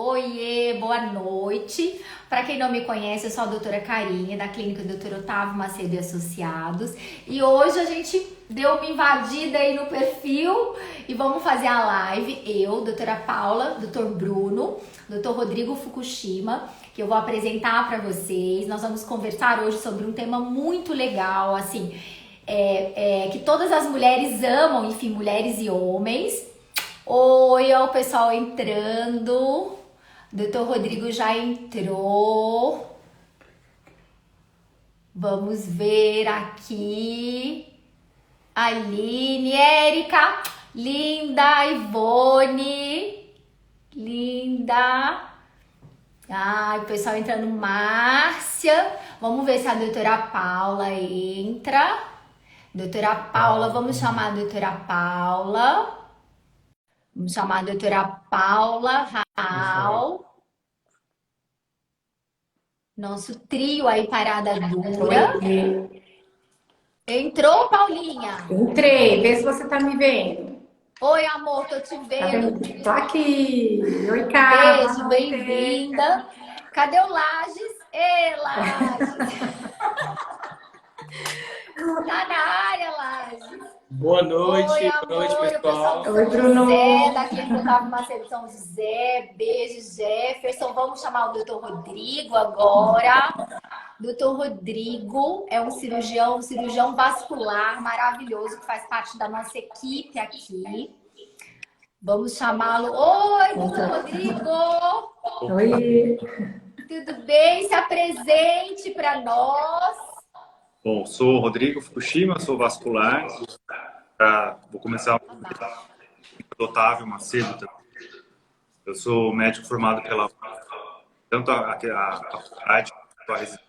Oiê, boa noite. Para quem não me conhece, eu sou a doutora Karine, da clínica Dr. Otávio Macedo e Associados. E hoje a gente deu uma invadida aí no perfil e vamos fazer a live. Eu, doutora Paula, doutor Bruno, doutor Rodrigo Fukushima, que eu vou apresentar para vocês. Nós vamos conversar hoje sobre um tema muito legal, assim, que todas as mulheres amam, enfim, mulheres e homens. Oi, ó, o pessoal entrando. Doutor Rodrigo já entrou. Vamos ver aqui. Aline, Érica, linda, Ivone, linda. Ai, o pessoal entrando. Márcia. Vamos ver se a doutora Paula entra. Doutora Paula, vamos chamar a doutora Paula. Vamos chamar a doutora Paula Raal. Nosso trio aí, parada dura. Oi. Entrou, Paulinha? Entrei, vê se você tá me vendo. Oi, amor, tô te Tá vendo. vendo? Tô aqui. Oi, Carla. Beijo, bem-vinda. Cadê o Lages? Ê, Lages. Tá na área, Lages. Boa noite, Oi, boa noite, amor, o pessoal pessoal. de Oi, São Bruno. José, da Clínica Otávio Macedo São José. Beijo, Jefferson. Vamos chamar o doutor Rodrigo agora. Doutor Rodrigo é um cirurgião vascular maravilhoso que faz parte da nossa equipe aqui. Vamos chamá-lo. Oi, doutor Rodrigo! Oi. Tudo bem? Se apresente para nós. Bom, sou o Rodrigo Fukushima, sou vascular. Vou começar do Otávio Macedo. Eu sou médico formado pela tanto a faculdade quanto a residência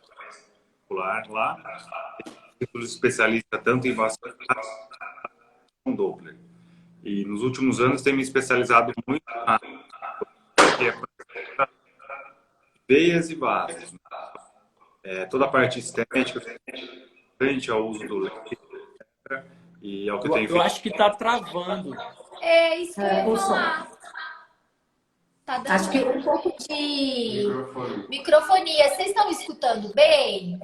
vascular lá. Sou especialista tanto em vascular quanto em Doppler. E nos últimos anos tenho me especializado muito na veias e vasos. Toda a parte estética, frente ao uso do leite, e é o que eu tenho feito. Eu acho que tá travando. É isso que eu ia o som. falar. Tá dando Acho que um pouco de microfonia. Vocês estão me escutando bem?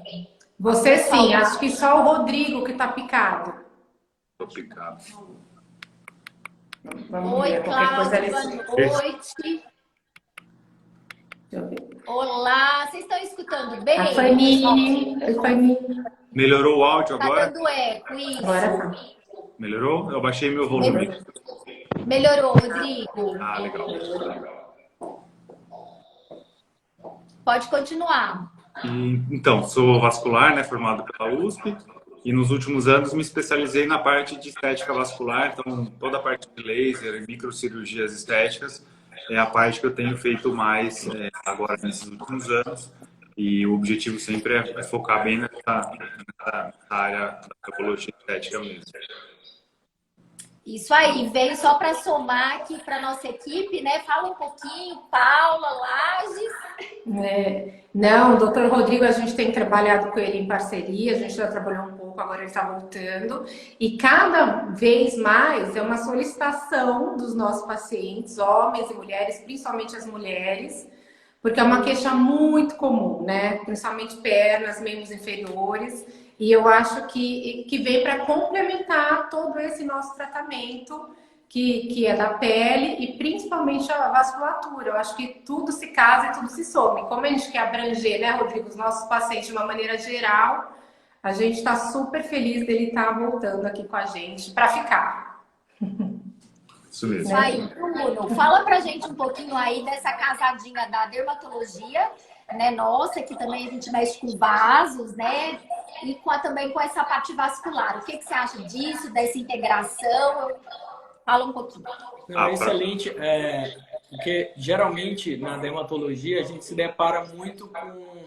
você sim, acho que só o Rodrigo que tá picado. Tô picado. Vamos Oi, ver, qualquer coisa Cláudia, ele... boa noite. Deixa eu ver. Olá, vocês estão escutando bem? A Fanny. Oi, Fanny. Melhorou o áudio Tá agora? dando eco, isso. Agora tá. Melhorou? Eu baixei meu volume. Melhorou, Rodrigo. Ah, legal. Pode continuar. Então, sou vascular, né, formado pela USP, e nos últimos anos me especializei na parte de estética vascular, então toda a parte de laser e microcirurgias estéticas é a parte que eu tenho feito mais agora nesses últimos anos, e o objetivo sempre é focar bem nessa área da patologia estética mesmo. Isso aí, veio só para somar aqui para nossa equipe, né? Fala um pouquinho, Paula, Lages. Não, o doutor Rodrigo, a gente tem trabalhado com ele em parceria, a gente já trabalhou um pouco, agora ele está voltando. E cada vez mais é uma solicitação dos nossos pacientes, homens e mulheres, principalmente as mulheres, porque é uma queixa muito comum, né? Principalmente pernas, membros inferiores. E eu acho que vem para complementar todo esse nosso tratamento, que é da pele e principalmente a vasculatura. Eu acho que tudo se casa e tudo se some. Como a gente quer abranger, né, Rodrigo, os nossos pacientes de uma maneira geral, a gente está super feliz dele estar voltando aqui com a gente para ficar. Isso mesmo. Isso aí, Bruno, fala pra gente um pouquinho aí dessa casadinha da dermatologia, né? Nossa, que também a gente mexe com vasos, né? E também com essa parte vascular. O que você acha disso, dessa integração? Fala um pouquinho. Não, excelente. Porque geralmente na dermatologia a gente se depara muito com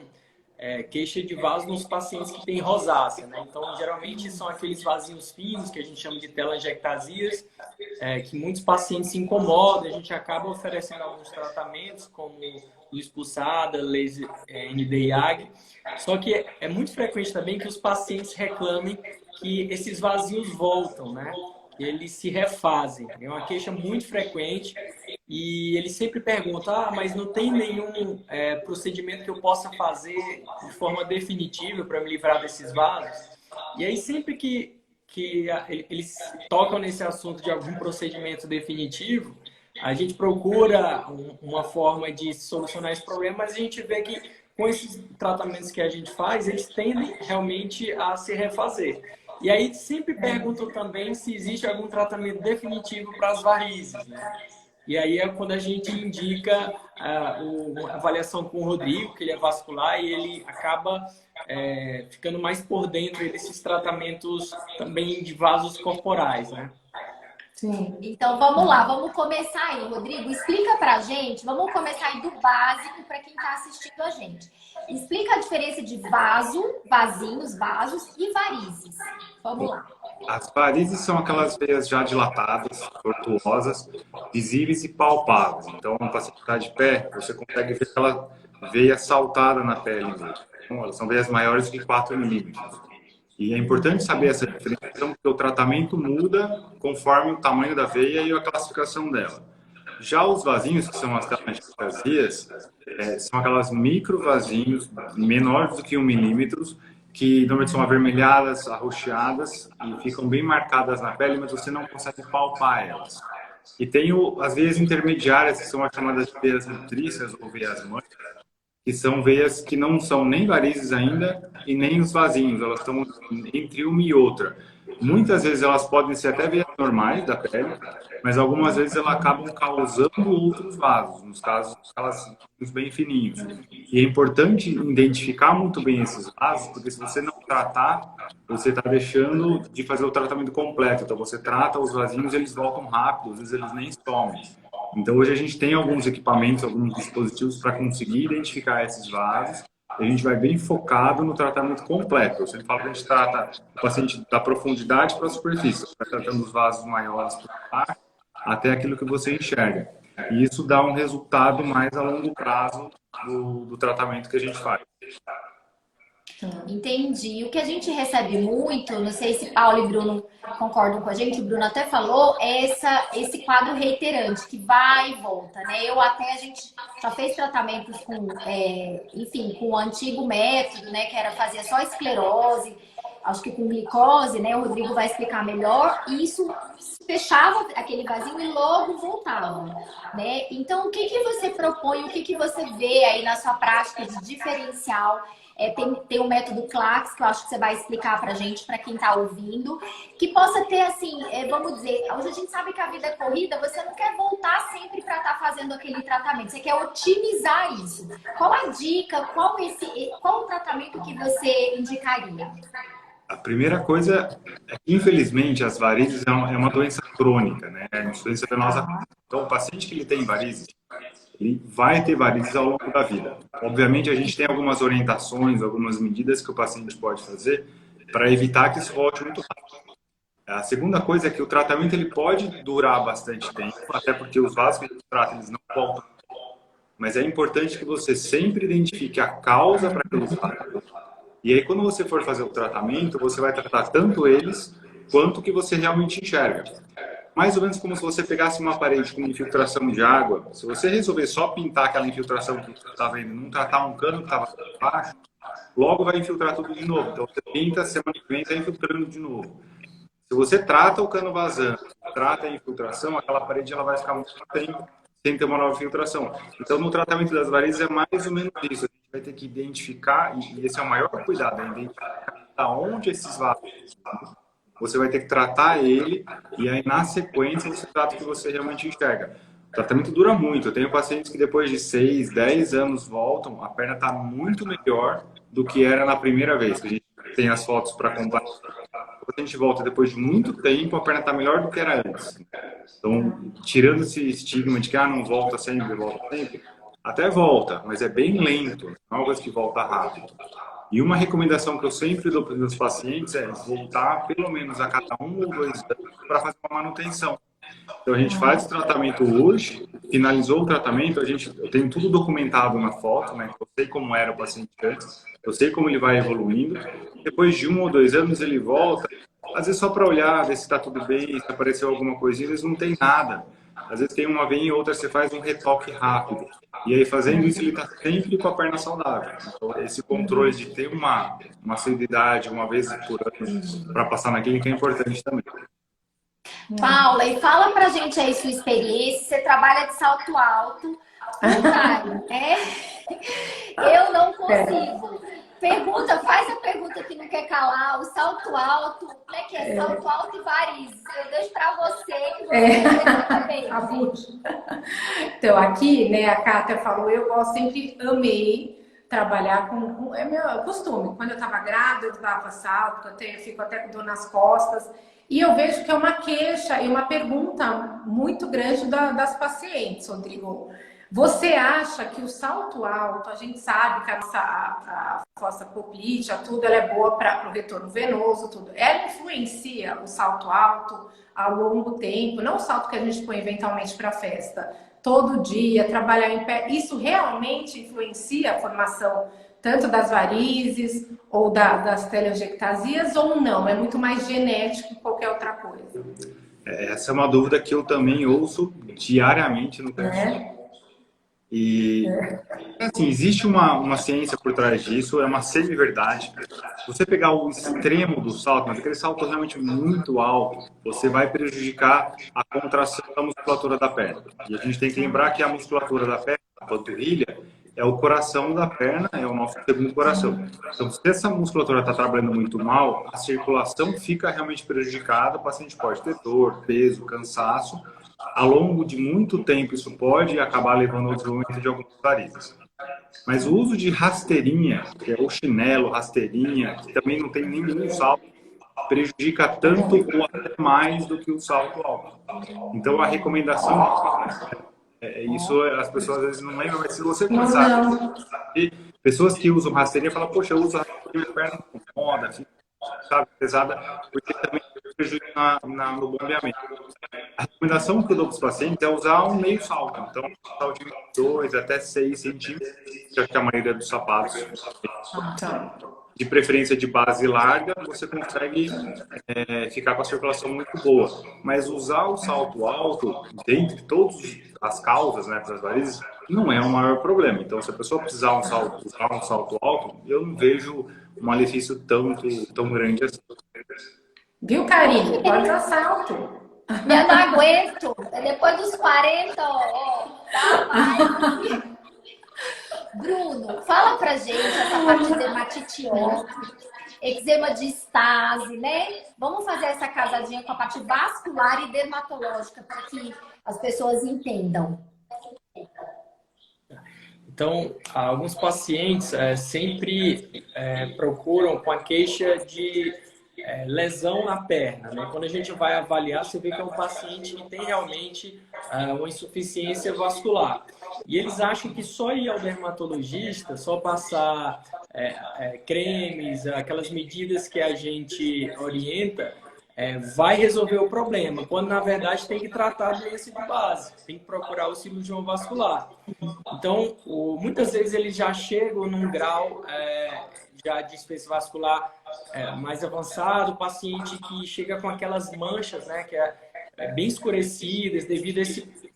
queixa de vaso nos pacientes que têm rosácea, né? Então, geralmente são aqueles vasinhos finos que a gente chama de telangiectasias, que muitos pacientes se incomodam. A gente acaba oferecendo alguns tratamentos, como luz pulsada, laser ND-IAG. Só que é muito frequente também que os pacientes reclamem que esses vasinhos voltam, né? eles se refazem. É uma queixa muito frequente e eles sempre perguntam, mas não tem nenhum procedimento que eu possa fazer de forma definitiva para me livrar desses vasos? E aí sempre que eles tocam nesse assunto de algum procedimento definitivo, a gente procura uma forma de solucionar esse problema, mas a gente vê que com esses tratamentos que a gente faz, eles tendem realmente a se refazer. E aí sempre perguntam também se existe algum tratamento definitivo para as varizes, né? E aí é quando a gente indica a avaliação com o Rodrigo, que ele é vascular, e ele acaba ficando mais por dentro desses tratamentos também de vasos corporais, né? Sim. Então vamos lá, vamos começar aí, Rodrigo. Explica pra gente, vamos começar aí do básico para quem está assistindo a gente. Explica a diferença de vaso, vasinhos, vasos e varizes. Vamos lá. As varizes são aquelas veias já dilatadas, tortuosas, visíveis e palpáveis. Então, um paciente está de pé, você consegue ver aquela veia saltada na pele mesmo. Então, elas são veias maiores que 4 milímetros. E é importante saber essa diferenciação, porque o tratamento muda conforme o tamanho da veia e a classificação dela. Já os vasinhos, que são as telangiectasias, são aquelas micro vasinhos menores do que 1 milímetro, que normalmente são avermelhadas, arroxeadas e ficam bem marcadas na pele, mas você não consegue palpar elas. E tem as veias intermediárias, que são as chamadas de veias nutrícias ou veias mães, que são veias que não são nem varizes ainda e nem os vasinhos, elas estão entre uma e outra. Muitas vezes elas podem ser até veias normais da pele, mas algumas vezes elas acabam causando outros vasos, nos casos elas bem fininhos. E é importante identificar muito bem esses vasos, porque se você não tratar, você está deixando de fazer o tratamento completo. Então você trata os vasinhos, eles voltam rápido, às vezes eles nem somem. Então hoje a gente tem alguns equipamentos, alguns dispositivos para conseguir identificar esses vasos. A gente vai bem focado no tratamento completo. Eu sempre falo que a gente trata o paciente da profundidade para a superfície, tratando os vasos maiores para o ar, até aquilo que você enxerga. E isso dá um resultado mais a longo prazo do tratamento que a gente faz. Entendi. O que a gente recebe muito, não sei se Paulo e Bruno concordam com a gente, o Bruno até falou, é esse quadro reiterante, que vai e volta, né? A gente já fez tratamentos com, enfim, com o antigo método, né? Que era fazer só esclerose, acho que com glicose, né? O Rodrigo vai explicar melhor. E isso fechava aquele vasinho e logo voltava, né? Então, o que você propõe, o que você vê aí na sua prática de diferencial? Tem o método CLACS, que eu acho que você vai explicar pra gente, pra quem tá ouvindo, que possa ter, assim, vamos dizer, hoje a gente sabe que a vida é corrida, você não quer voltar sempre para estar fazendo aquele tratamento, você quer otimizar isso. Qual a dica, qual o tratamento que você indicaria? A primeira coisa é que, infelizmente, as varizes é uma doença crônica, né? É uma doença venosa. Então, o paciente que ele tem varizes, ele vai ter varizes ao longo da vida. Obviamente, a gente tem algumas orientações, algumas medidas que o paciente pode fazer para evitar que isso volte muito rápido. A segunda coisa é que o tratamento ele pode durar bastante tempo, até porque os vasos que a gente trata, eles não voltam. Mas é importante que você sempre identifique a causa para aqueles vasos. E aí, quando você for fazer o tratamento, você vai tratar tanto eles quanto o que você realmente enxerga. Mais ou menos como se você pegasse uma parede com infiltração de água. Se você resolver só pintar aquela infiltração que você está vendo, não tratar um cano que estava baixo, logo vai infiltrar tudo de novo. Então você pinta, semana que vem está infiltrando de novo. Se você trata o cano vazando, trata a infiltração, aquela parede ela vai ficar muito tempo sem ter uma nova infiltração. Então no tratamento das varizes é mais ou menos isso. A gente vai ter que identificar, e esse é o maior cuidado, é identificar onde esses vasos estão. Você vai ter que tratar ele e aí, na sequência, você trata o que você realmente enxerga. O tratamento dura muito. Eu tenho pacientes que depois de 6, 10 anos voltam, a perna está muito melhor do que era na primeira vez. A gente tem as fotos para comparar. Quando a gente volta depois de muito tempo, a perna está melhor do que era antes. Então, tirando esse estigma de que não volta sempre, até volta, mas é bem lento. Não é uma coisa que volta rápido. E uma recomendação que eu sempre dou para os meus pacientes é voltar pelo menos a cada 1 ou 2 anos para fazer uma manutenção. Então a gente faz o tratamento hoje, finalizou o tratamento, eu tenho tudo documentado na foto, né? Eu sei como era o paciente antes, eu sei como ele vai evoluindo. Depois de 1 ou 2 anos ele volta às vezes só para olhar, ver se está tudo bem, se apareceu alguma coisinha, eles não têm nada. Às vezes tem uma vez e outra você faz um retoque rápido. E aí, fazendo isso, ele está sempre com a perna saudável. Então, esse controle de ter uma assiduidade uma vez por ano para passar na clínica é importante também. Paula, e fala pra gente aí sua experiência. Você trabalha de salto alto, cara, né? Eu não consigo. Faz a pergunta que não quer calar. O salto alto, como é que é? Salto alto e varizes. Eu deixo pra você, que você também. Então, aqui, né, a Kátia falou, eu sempre amei trabalhar com... É meu costume. Quando eu tava grávida, eu dava salto, eu fico até com dor nas costas. E eu vejo que é uma queixa e uma pergunta muito grande das pacientes, Rodrigo. Você acha que o salto alto, a gente sabe que a fossa poplítea, tudo, ela é boa para o retorno venoso, tudo. Ela influencia o salto alto a longo tempo, não o salto que a gente põe eventualmente para festa, todo dia, trabalhar em pé. Isso realmente influencia a formação tanto das varizes ou das telangiectasias ou não? É muito mais genético que qualquer outra coisa. Essa é uma dúvida que eu também ouço diariamente no consultório. E, assim, existe uma ciência por trás disso, é uma semi-verdade. Se você pegar o extremo do salto, mas aquele salto realmente muito alto, você vai prejudicar a contração da musculatura da perna. E a gente tem que lembrar que a musculatura da perna, a panturrilha, é o coração da perna, é o nosso segundo coração. Então, se essa musculatura está trabalhando muito mal, a circulação fica realmente prejudicada, o paciente pode ter dor, peso, cansaço. Ao longo de muito tempo, isso pode acabar levando ao desenvolvimento de algumas varizes. Mas o uso de rasteirinha, que é o chinelo, rasteirinha, que também não tem nenhum salto, prejudica tanto ou até mais do que o salto alto. Então, a recomendação, isso as pessoas às vezes não lembram, mas se você começar a ver pessoas que usam rasteirinha, falam, poxa, eu uso rasteirinha, minha perna não incomoda, fica, sabe, pesada, porque também prejudica no bombeamento. A recomendação que eu dou para os pacientes é usar um meio salto. Então, um salto de 2 até 6 centímetros, que é a maioria dos sapatos. De preferência de base larga, você consegue ficar com a circulação muito boa. Mas usar o salto alto, dentre todas as causas, né, para as varizes, não é o maior problema. Então, se a pessoa precisar usar um salto alto, eu não vejo um malefício tão grande assim. Viu, Karine? Pode usar salto. Eu não aguento. Depois dos 40, tá mais. Bruno, fala pra gente essa parte de dermatite óculos, eczema de estase, né? Vamos fazer essa casadinha com a parte vascular e dermatológica para que as pessoas entendam. Então, alguns pacientes sempre procuram com a queixa de lesão na perna, né? Quando a gente vai avaliar, você vê que é um paciente que tem realmente uma insuficiência vascular. E eles acham que só ir ao dermatologista, só passar cremes, aquelas medidas que a gente orienta, vai resolver o problema, quando na verdade tem que tratar a doença de base, tem que procurar o cirurgião vascular. Então, muitas vezes eles já chegam num grau já de dispersão vascular mais avançado, paciente que chega com aquelas manchas, né, que bem escurecidas devido a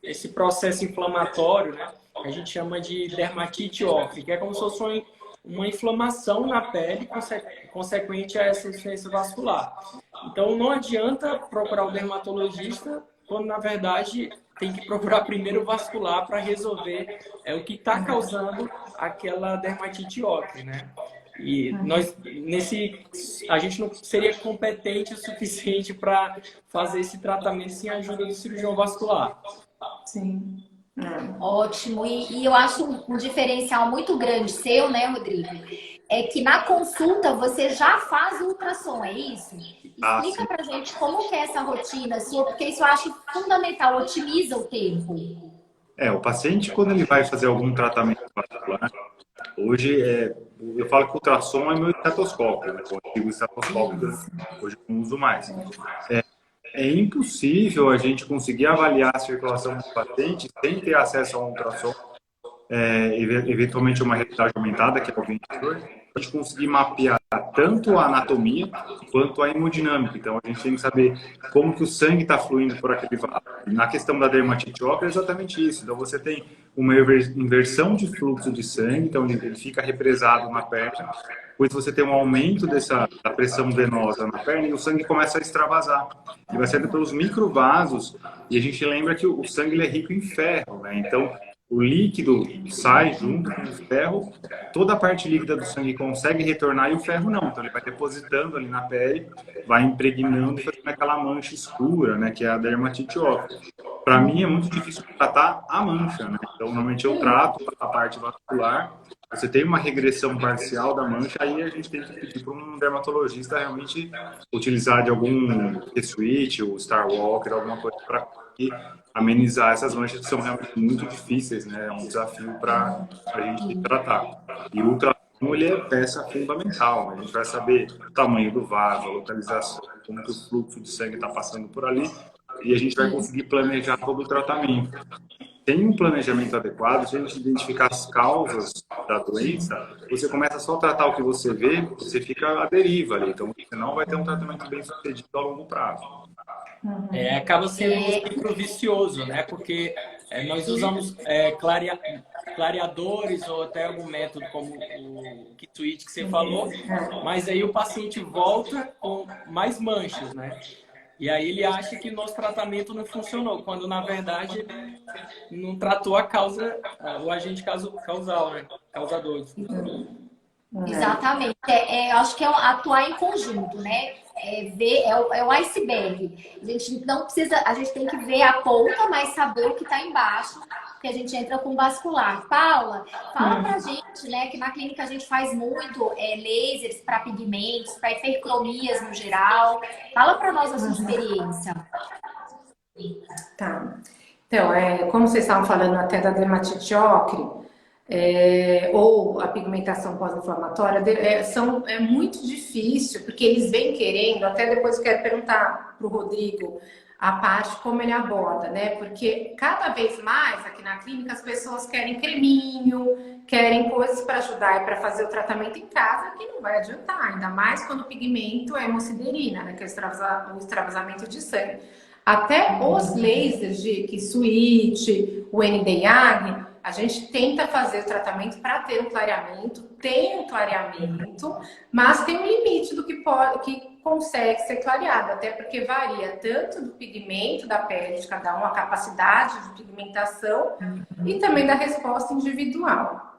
esse processo inflamatório, né, que a gente chama de dermatite ócrea, que é como se fosse uma inflamação na pele consequente a essa insuficiência vascular. Então, não adianta procurar o dermatologista quando, na verdade, tem que procurar primeiro o vascular para resolver o que está causando aquela dermatite ócrea, né? E a gente não seria competente o suficiente para fazer esse tratamento sem a ajuda do cirurgião vascular. Sim. Ótimo. E eu acho um diferencial muito grande seu, né, Rodrigo? É que na consulta você já faz o ultrassom, é isso? Explica pra gente como que é essa rotina sua, porque isso eu acho fundamental, otimiza o tempo. O paciente, quando ele vai fazer algum tratamento vascular, hoje eu falo que o ultrassom é meu estetoscópio, né? Eu digo estetoscópio, hoje eu não uso mais. É impossível a gente conseguir avaliar a circulação do paciente sem ter acesso a um ultrassom, eventualmente uma realidade aumentada, que é o 22, pode conseguir mapear tanto a anatomia quanto a hemodinâmica. Então, a gente tem que saber como que o sangue está fluindo por aquele vaso. Na questão da dermatite ocre, é exatamente isso. Então, você tem uma inversão de fluxo de sangue, então ele fica represado na perna, depois você tem um aumento da pressão venosa na perna e o sangue começa a extravasar. E vai sendo pelos microvasos, e a gente lembra que o sangue ele é rico em ferro, né? Então, o líquido sai junto com o ferro, toda a parte líquida do sangue consegue retornar e o ferro não. Então, ele vai depositando ali na pele, vai impregnando e fazendo aquela mancha escura, né? Que é a dermatite ocre. Para mim, é muito difícil tratar a mancha, né? Então, normalmente eu trato a parte vascular. Você tem uma regressão parcial da mancha, aí a gente tem que pedir para um dermatologista realmente utilizar de algum K-Switch ou Star Walker, alguma coisa para amenizar essas manchas que são realmente muito difíceis, né? É um desafio para a gente tratar. E o ultrassom, ele é peça fundamental, né? A gente vai saber o tamanho do vaso, a localização, como que o fluxo de sangue está passando por ali, e a gente vai conseguir planejar todo o tratamento. Tem um planejamento adequado, se a gente identificar as causas da doença, você começa só a tratar o que você vê, você fica à deriva ali. Então, você não vai ter um tratamento bem sucedido a longo prazo. Acaba sendo um ciclo vicioso, né? Porque nós usamos clareadores ou até algum método como o K-Switch que você falou, mas aí o paciente volta com mais manchas, né? E aí ele acha que nosso tratamento não funcionou, quando na verdade não tratou a causa, o agente causal, né? Causador. Exatamente. Eu acho que é atuar em conjunto, né? É o iceberg. A gente não precisa, a gente tem que ver a ponta, mas saber o que está embaixo, que a gente entra com vascular. Paula, fala pra gente, né, que na clínica a gente faz muito lasers para pigmentos, para hipercromias no geral. Fala para nós a sua experiência. Tá. Então, como vocês estavam falando até da dermatite ocre, ou a pigmentação pós-inflamatória, é muito difícil, porque eles vêm querendo, até depois eu quero perguntar para o Rodrigo a parte como ele aborda, né? Porque cada vez mais aqui na clínica as pessoas querem creminho, querem coisas para ajudar e para fazer o tratamento em casa, que não vai adiantar, ainda mais quando o pigmento é hemosiderina, né? Que é o extravasamento de sangue. Até os lasers de K-Switch, o Nd:YAG, a gente tenta fazer o tratamento para ter um clareamento, tem um clareamento, mas tem um limite do que consegue ser clareado, até porque varia tanto do pigmento da pele de cada um, a capacidade de pigmentação e também da resposta individual.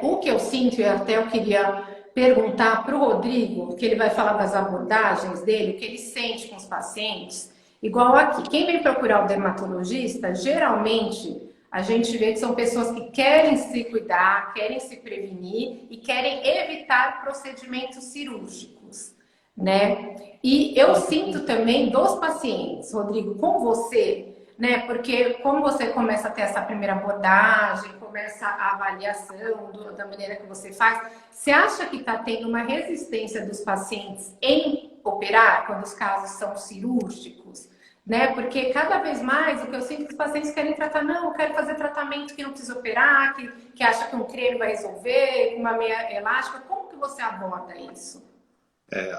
O que eu sinto, e até eu queria perguntar para o Rodrigo, que ele vai falar das abordagens dele, o que ele sente com os pacientes, igual aqui, quem vem procurar o dermatologista, geralmente a gente vê que são pessoas que querem se cuidar, querem se prevenir e querem evitar procedimentos cirúrgicos, né? E eu sinto também dos pacientes, Rodrigo, com você, né? Porque como você começa a ter essa primeira abordagem, começa a avaliação da maneira que você faz, você acha que está tendo uma resistência dos pacientes em operar quando os casos são cirúrgicos? Né? Porque cada vez mais o que eu sinto é que os pacientes querem tratar, não, eu quero fazer tratamento que não precisa operar, que acha que um creme vai resolver, com uma meia elástica. Como que você aborda isso?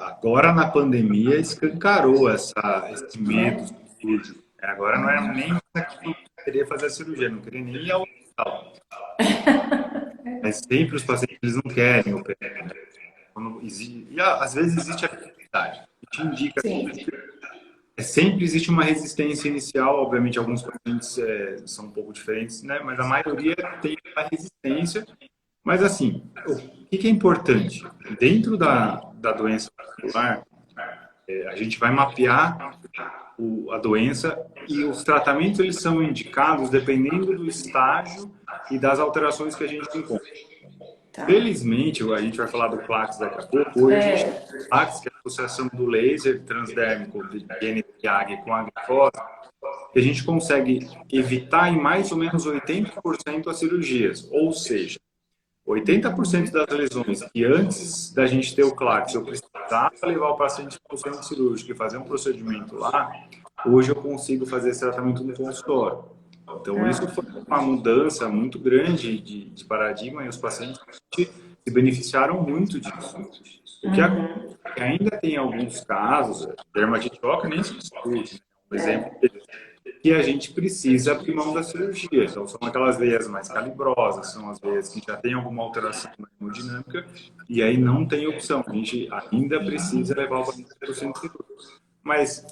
Agora na pandemia escancarou esse medo cirúrgico. Agora não é nem que eu queria fazer a cirurgia, não queria nem ir ao hospital. Mas sempre os pacientes eles não querem operar. E às vezes existe a necessidade. Te indica sempre existe uma resistência inicial, obviamente alguns pacientes são um pouco diferentes, né? Mas a maioria tem a resistência. Mas assim, o que é importante? Dentro da doença vascular, a gente vai mapear a doença e os tratamentos eles são indicados dependendo do estágio e das alterações que a gente encontra. Felizmente, a gente vai falar do Plaques daqui a pouco. Hoje a gente tem o Plaques, que é a associação do laser transdérmico de Nd:YAG com a glicose, que a gente consegue evitar em mais ou menos 80% as cirurgias. Ou seja, 80% das lesões que antes da gente ter o Plaques, eu precisava levar o paciente para o centro cirúrgico e fazer um procedimento lá, hoje eu consigo fazer esse tratamento no consultório. Então, isso foi uma mudança muito grande de paradigma e os pacientes se beneficiaram muito disso. O que ainda tem alguns casos, dermatite oca nem se discute, um exemplo que a gente precisa abrir mão da cirurgia. Então, são aquelas veias mais calibrosas, são as veias que já têm alguma alteração na hemodinâmica, e aí não tem opção. A gente ainda precisa levar o paciente para o centro cirúrgico. Mas,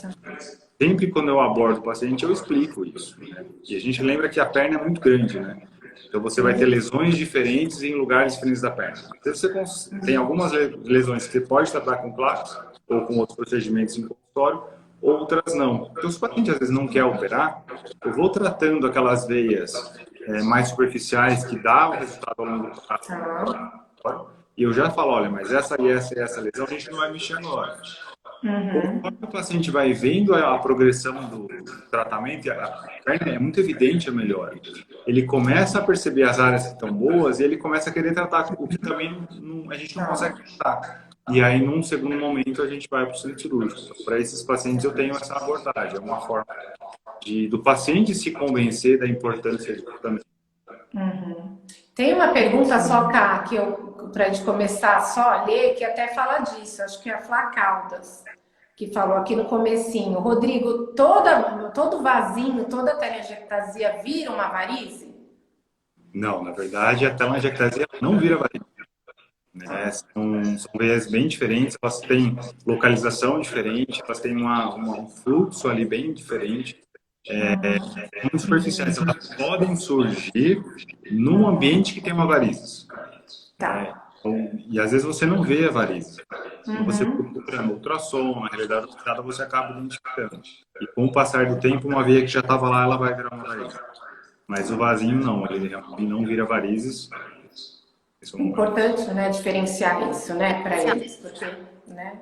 sempre quando eu abordo o paciente, eu explico isso. Né? E a gente lembra que a perna é muito grande, né? Então, você vai ter lesões diferentes em lugares diferentes da perna. Então, você tem algumas lesões que você pode tratar com placas ou com outros procedimentos em consultório, outras não. Então, se o paciente às vezes não quer operar, eu vou tratando aquelas veias mais superficiais que dá o resultado ao longo do prazo. E eu já falo, olha, mas essa e essa lesão a gente não vai mexer agora. Conforme o paciente vai vendo a progressão do tratamento, a perna é muito evidente a melhora. Ele começa a perceber as áreas que estão boas e ele começa a querer tratar o que também a gente não consegue tratar. E aí, num segundo momento, a gente vai para o centro cirúrgico. Então, para esses pacientes, eu tenho essa abordagem. É uma forma do paciente se convencer da importância do tratamento. Tem uma pergunta só, Cá, que para a gente começar só a ler, que até fala disso. Acho que é a Flá Caldas, que falou aqui no comecinho. Rodrigo, todo vasinho, toda telangiectasia vira uma varize? Não, na verdade, a telangiectasia não vira varize. São veias bem diferentes, elas têm localização diferente, elas têm um fluxo ali bem diferente. Muito superficiais, elas podem surgir num ambiente que tem uma varizes. E às vezes você não vê a varizes. Você procura no ultrassom, na realidade aumentada, você acaba identificando. E com o passar do tempo, uma veia que já estava lá, ela vai virar uma varize. Mas o vasinho não, ele não vira varizes. Importante, né, diferenciar isso, né, para eles, porque, né?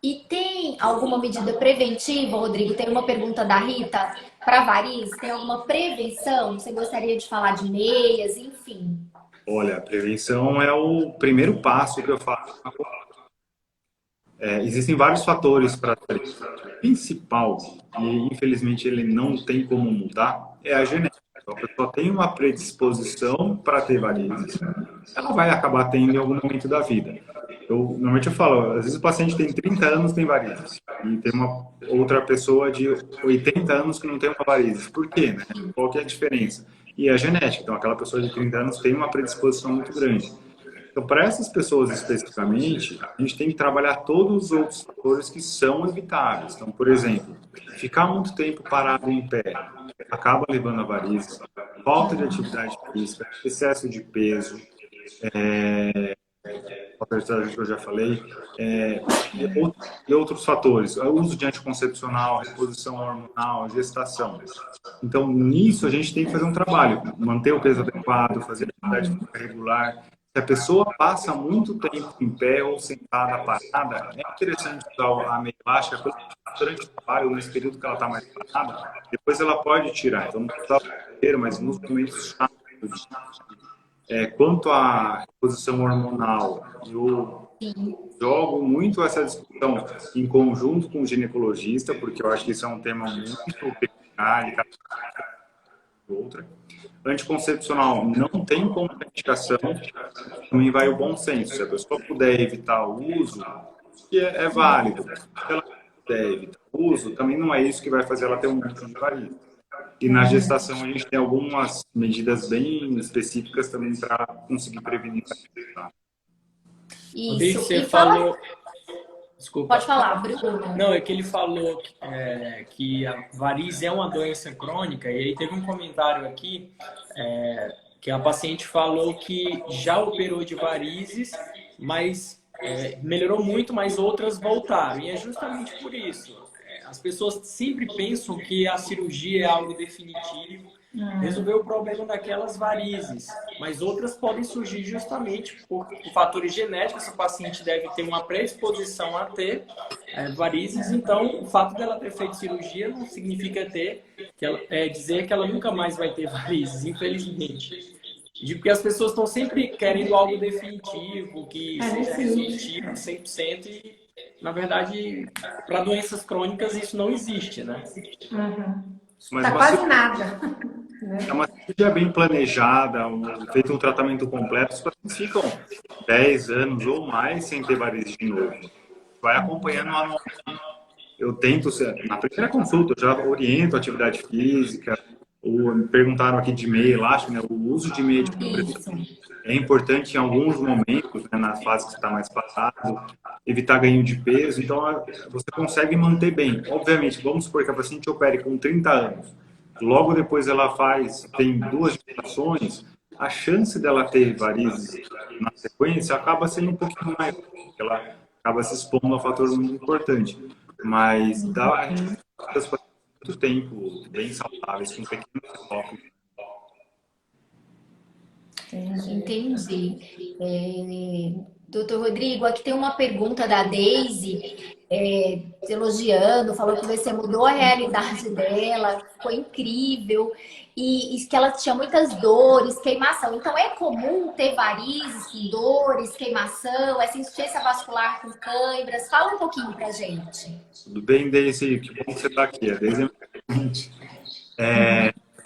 E tem alguma medida preventiva, Rodrigo? Tem uma pergunta da Rita para varizes. Tem alguma prevenção? Você gostaria de falar de meias, enfim? Olha, a prevenção é o primeiro passo que eu faço. Existem vários fatores para isso. O principal, e infelizmente ele não tem como mudar, é a genética. Então, a pessoa tem uma predisposição para ter varizes, ela vai acabar tendo em algum momento da vida. Normalmente eu falo, às vezes o paciente tem 30 anos tem varizes, e tem uma outra pessoa de 80 anos que não tem uma varizes. Por quê? Né? Qual que é a diferença? E a genética. Então, aquela pessoa de 30 anos tem uma predisposição muito grande. Então, para essas pessoas especificamente, a gente tem que trabalhar todos os outros fatores que são evitáveis. Então, por exemplo, ficar muito tempo parado em pé acaba levando a varizes, falta de atividade física, excesso de peso, que eu já falei, e outros fatores, o uso de anticoncepcional, reposição hormonal, gestação. Então, nisso a gente tem que fazer um trabalho, manter o peso adequado, fazer atividade física regular. Se a pessoa passa muito tempo em pé ou sentada, parada, é interessante usar a meia elástica durante o trabalho, nesse período que ela está mais parada, depois ela pode tirar. Então, não precisa inteiro, mas nos momentos chatos. Quanto à reposição hormonal, eu jogo muito essa discussão em conjunto com o ginecologista, porque eu acho que isso é um tema muito peculiar e cada outra. Anticoncepcional não tem contraindicação, também vai o bom senso. Se a pessoa puder evitar o uso, que é válido. Se ela puder evitar o uso, também não é isso que vai fazer ela ter um monte de varizes. E na gestação a gente tem algumas medidas bem específicas também para conseguir prevenir. Isso. Você falou... Desculpa. Pode falar, Bruno. Não, é que ele falou que a varize é uma doença crônica, e aí teve um comentário aqui que a paciente falou que já operou de varizes, mas melhorou muito, mas outras voltaram. E é justamente por isso. As pessoas sempre pensam que a cirurgia é algo definitivo, resolver o problema daquelas varizes, mas outras podem surgir justamente por fatores genéticos. O paciente deve ter uma predisposição a ter varizes, então o fato dela ter feito cirurgia não significa dizer que ela nunca mais vai ter varizes, infelizmente. Digo que as pessoas estão sempre querendo algo definitivo, que seja resolutivo 100%, e na verdade, para doenças crônicas isso não existe, né? Tá quase nada. né? É uma cirurgia bem planejada, feito um tratamento completo, os pacientes ficam 10 anos ou mais sem ter varizes de novo. Vai acompanhando anualmente. Eu tento, na primeira consulta, eu já oriento a atividade física, ou perguntaram aqui de meia elástica, né? O uso de meia de compressão Isso. é importante em alguns momentos, né, nas fases que você está mais parado, evitar ganho de peso, então você consegue manter bem. Obviamente, vamos supor que a paciente opere com 30 anos, logo depois ela tem 2 gestações, a chance dela ter varizes na sequência acaba sendo um pouquinho maior, porque ela acaba se expondo a um fator muito importante. Mas a gente passa muito tempo bem saudáveis, com pequenos focos. Entendi. Doutor Rodrigo, aqui tem uma pergunta da Daisy, te elogiando, falou que você mudou a realidade dela, foi incrível, e que ela tinha muitas dores, queimação. Então, é comum ter varizes com dores, queimação, essa insuficiência vascular com câimbras? Fala um pouquinho pra gente. Tudo bem, Daisy? Que bom que você está aqui. A Daisy é muito...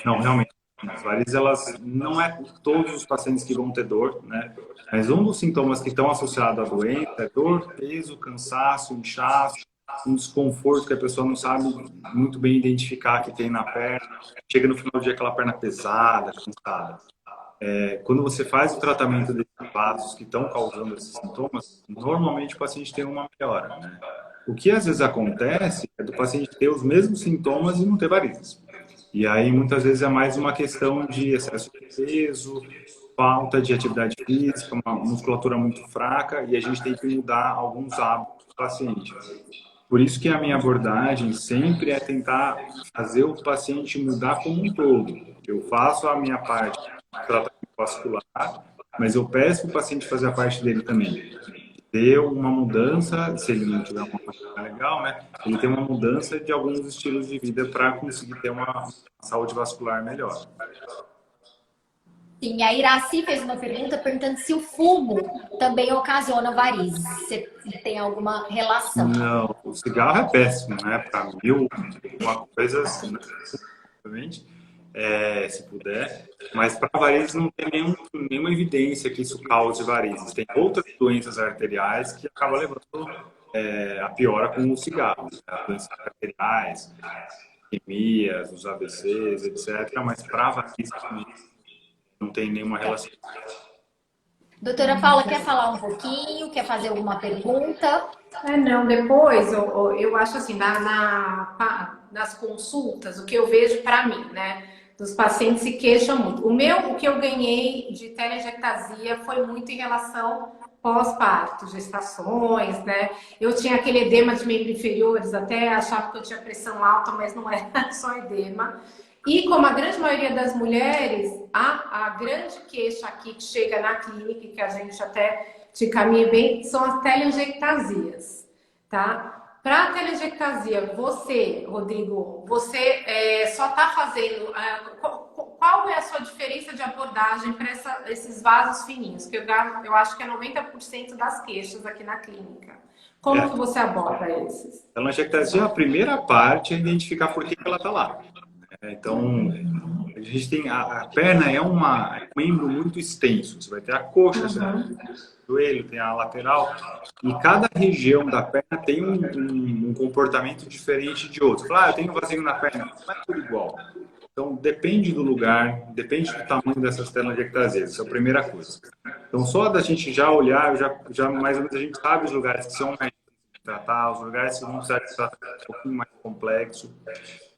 Não, realmente, as varizes, elas não é todos os pacientes que vão ter dor, né? Mas um dos sintomas que estão associados à doença é dor, peso, cansaço, inchaço, um desconforto que a pessoa não sabe muito bem identificar que tem na perna. Chega no final do dia aquela perna pesada, cansada. Quando você faz o tratamento desses vasos que estão causando esses sintomas, normalmente o paciente tem uma melhora, né? O que às vezes acontece é do paciente ter os mesmos sintomas e não ter varizes. E aí, muitas vezes, é mais uma questão de excesso de peso, falta de atividade física, uma musculatura muito fraca, e a gente tem que mudar alguns hábitos do paciente. Por isso que a minha abordagem sempre é tentar fazer o paciente mudar como um todo. Eu faço a minha parte do tratamento vascular, mas eu peço para o paciente fazer a parte dele também. Ter uma mudança, se ele não tiver uma prática legal, né? Ele tem uma mudança de alguns estilos de vida para conseguir ter uma saúde vascular melhor. Sim, a Iraci fez uma pergunta perguntando se o fumo também ocasiona varizes. Você tem alguma relação? Não, o cigarro é péssimo, né? Para mim, uma coisa assim, obviamente, se puder. Mas para varizes não tem nenhuma evidência que isso cause varizes. Tem outras doenças arteriais que acabam levando a piora com o cigarro. Né? As doenças arteriais, isquemias, os AVCs, etc. Mas para varizes não tem nenhuma relação. Doutora Paula, quer falar um pouquinho? Quer fazer alguma pergunta? Não, depois eu acho assim, nas consultas, o que eu vejo para mim, né? Dos pacientes se queixam muito. O que eu ganhei de telangiectasia foi muito em relação pós-parto, gestações, né? Eu tinha aquele edema de membros inferiores, até achava que eu tinha pressão alta, mas não era só edema. E como a grande maioria das mulheres, a grande queixa aqui que chega na clínica, que a gente até te caminha bem, são as telangiectasias, tá? Para a telangiectasia, você, Rodrigo, você só está fazendo... qual é a sua diferença de abordagem para esses vasos fininhos? Que eu acho que é 90% das queixas aqui na clínica. Como que você aborda esses? Telangiectasia, a primeira parte é identificar por que ela está lá. Então, a gente tem a perna é um membro muito extenso. Você vai ter a coxa, você vai ter o joelho, tem a lateral. E cada região da perna tem um comportamento diferente de outro. Fala, eu tenho vazio na perna, não é tudo igual. Então, depende do lugar, depende do tamanho dessas telangiectasias. Essa é a primeira coisa. Então, só da gente já olhar, já mais ou menos a gente sabe os lugares que são mais difíceis de tratar, os lugares que vão precisar de tratamento um pouquinho mais complexo.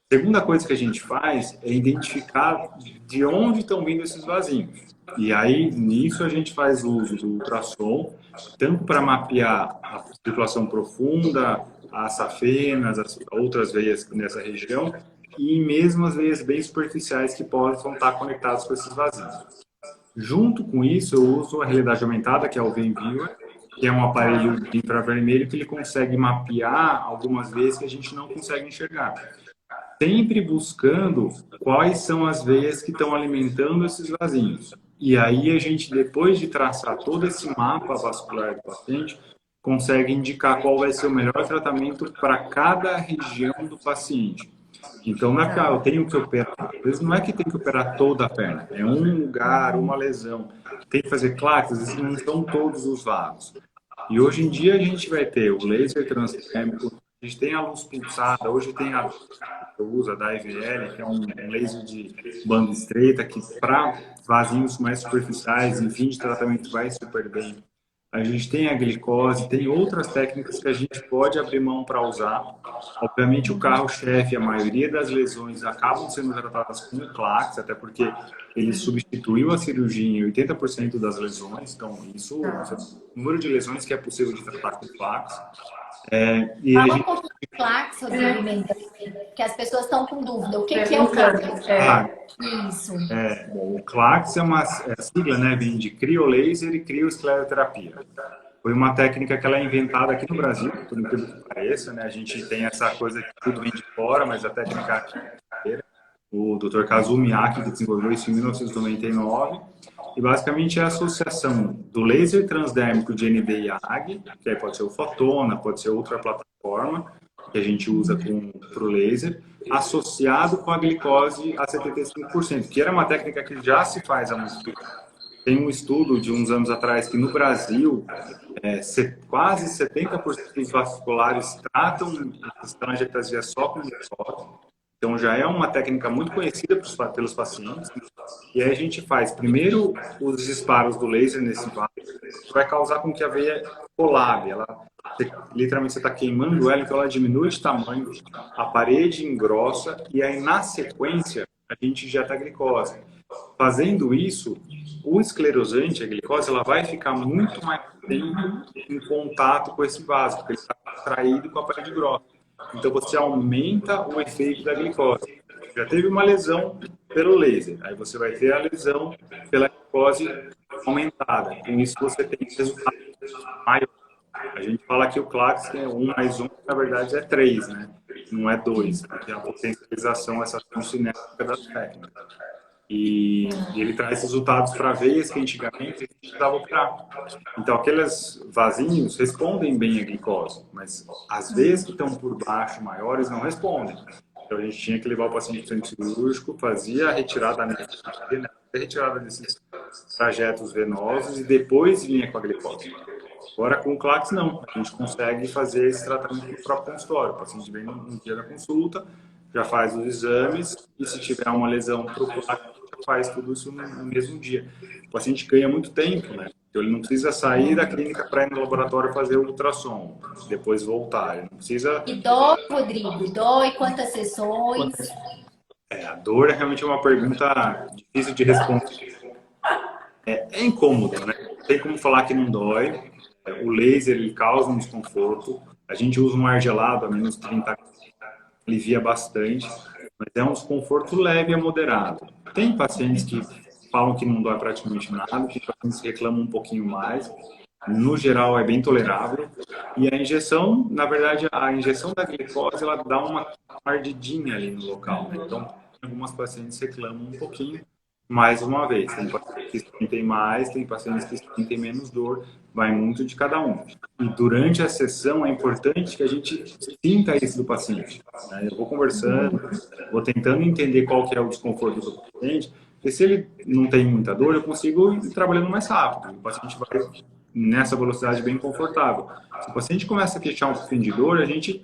Segunda coisa que a gente faz é identificar de onde estão vindo esses vasinhos. E aí, nisso, a gente faz uso do ultrassom, tanto para mapear a circulação profunda, as safenas, as outras veias nessa região, e mesmo as veias bem superficiais que possam estar conectadas com esses vasinhos. Junto com isso, eu uso a realidade aumentada, que é o VenViewer, que é um aparelho de infravermelho que ele consegue mapear algumas veias que a gente não consegue enxergar. Sempre buscando quais são as veias que estão alimentando esses vasinhos. E aí a gente, depois de traçar todo esse mapa vascular do paciente, consegue indicar qual vai ser o melhor tratamento para cada região do paciente. Então, não é que eu tenho que operar. Às vezes não é que tem que operar toda a perna. É um lugar, uma lesão. Tem que fazer claques, às vezes não são todos os vasos. E hoje em dia a gente vai ter o laser transdérmico, a gente tem a luz pulsada, hoje tem a que usa da IVL, que é um laser de banda estreita, que para vasinhos mais superficiais, em fim de tratamento, vai super bem. A gente tem a glicose, tem outras técnicas que a gente pode abrir mão para usar. Obviamente, o carro-chefe, a maioria das lesões acabam sendo tratadas com o Clax, até porque ele substituiu a cirurgia em 80% das lesões. Então, isso é o número de lesões que é possível de tratar com o Clax. E a Fala um gente... pouquinho do Clax, Rodrigo Mendes, que as pessoas estão com dúvida. O que é o Clax? Isso. Bom, o Clax é uma sigla, né? Vem de criolaser e crioescleroterapia. Foi uma técnica que ela é inventada aqui no Brasil, por incrível que pareça, né? A gente tem essa coisa que tudo vem de fora, mas a técnica aqui é o Dr. Kazuo Miyake, que desenvolveu isso em 1999. E basicamente é a associação do laser transdérmico de ND e AG, que aí pode ser o Fotona, pode ser outra plataforma que a gente usa para o laser, associado com a glicose a 75%, que era uma técnica que já se faz há muito tempo. Tem um estudo de uns anos atrás que no Brasil quase 70% dos vasculares tratam as telangiectasias só com glicose. Então já é uma técnica muito conhecida pelos pacientes. E aí a gente faz primeiro os disparos do laser nesse vaso, que vai causar com que a veia colabore. Literalmente você está queimando ela, então ela diminui de tamanho, a parede engrossa e aí na sequência a gente injeta a glicose. Fazendo isso, o esclerosante, a glicose, ela vai ficar muito mais tempo em contato com esse vaso, porque ele está atraído com a parede grossa. Então você aumenta o efeito da glicose. Já teve uma lesão pelo laser, aí você vai ter a lesão pela glicose aumentada. Com isso você tem resultado maior. A gente fala que o Clax é 1 mais 1, na verdade é 3, né? Não é 2, porque é a potencialização, essa ação cinética da técnica. E ele traz resultados para veias que antigamente a gente precisava operar. Então, aqueles vasinhos respondem bem à glicose, mas as veias que estão por baixo, maiores, não respondem. Então, a gente tinha que levar o paciente para o centro cirúrgico, fazia a retirada desses trajetos venosos e depois vinha com a glicose. Agora, com o Clax, não. A gente consegue fazer esse tratamento no próprio consultório. O paciente vem no dia da consulta, já faz os exames e se tiver uma lesão para o Clax, faz tudo isso no mesmo dia. O paciente ganha muito tempo, né? Então, ele não precisa sair da clínica para ir no laboratório fazer o ultrassom, depois voltar. Ele não precisa... E dói, Rodrigo? E dói? Quantas sessões? A dor é realmente uma pergunta difícil de responder. É incômodo, né? Não tem como falar que não dói. O laser, ele causa um desconforto. A gente usa um ar gelado a menos 30, alivia bastante, mas é um desconforto leve a moderado. Tem pacientes que falam que não dói praticamente nada, tem pacientes que reclamam um pouquinho mais. No geral, é bem tolerável. E a injeção, na verdade, a injeção da glicose, ela dá uma ardidinha ali no local, né? Então, algumas pacientes reclamam um pouquinho. Mais uma vez, tem pacientes que sentem mais, tem pacientes que sentem menos dor, vai muito de cada um. E durante a sessão é importante que a gente sinta isso do paciente, né? Eu vou conversando, vou tentando entender qual que é o desconforto do paciente, porque se ele não tem muita dor, eu consigo ir trabalhando mais rápido. O paciente vai nessa velocidade bem confortável. Se o paciente começa a queixar um pouquinho de dor, a gente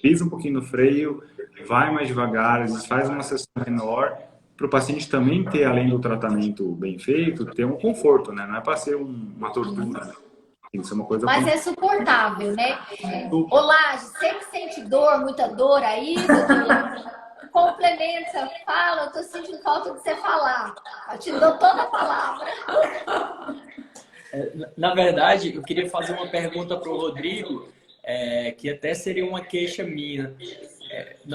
pisa um pouquinho no freio, vai mais devagar, a gente faz uma sessão menor, para o paciente também ter, além do tratamento bem feito, ter um conforto, né? Não é para ser uma tortura, né? Tem que ser uma coisa... Mas é suportável, né? Olá, você que sente dor, muita dor aí, doutor? Complementa, fala, eu tô sentindo falta de você falar. Eu te dou toda a palavra. Na verdade, eu queria fazer uma pergunta para o Rodrigo, que até seria uma queixa minha.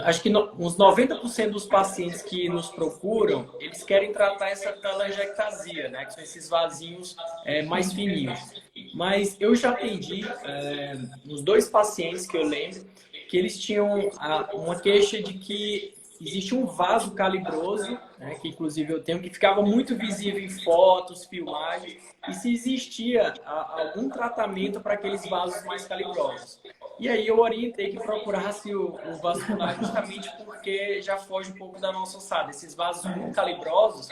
Acho que uns 90% dos pacientes que nos procuram, eles querem tratar essa telangiectasia, né? Que são esses vasinhos mais fininhos. Mas eu já atendi uns 2 pacientes que eu lembro que eles tinham uma queixa de que existe um vaso calibroso né, que inclusive eu tenho, que ficava muito visível em fotos, filmagens, e se existia algum tratamento para aqueles vasos mais calibrosos. E aí eu orientei que procurasse o vascular justamente porque já foge um pouco da nossa ossada. Esses vasos muito calibrosos,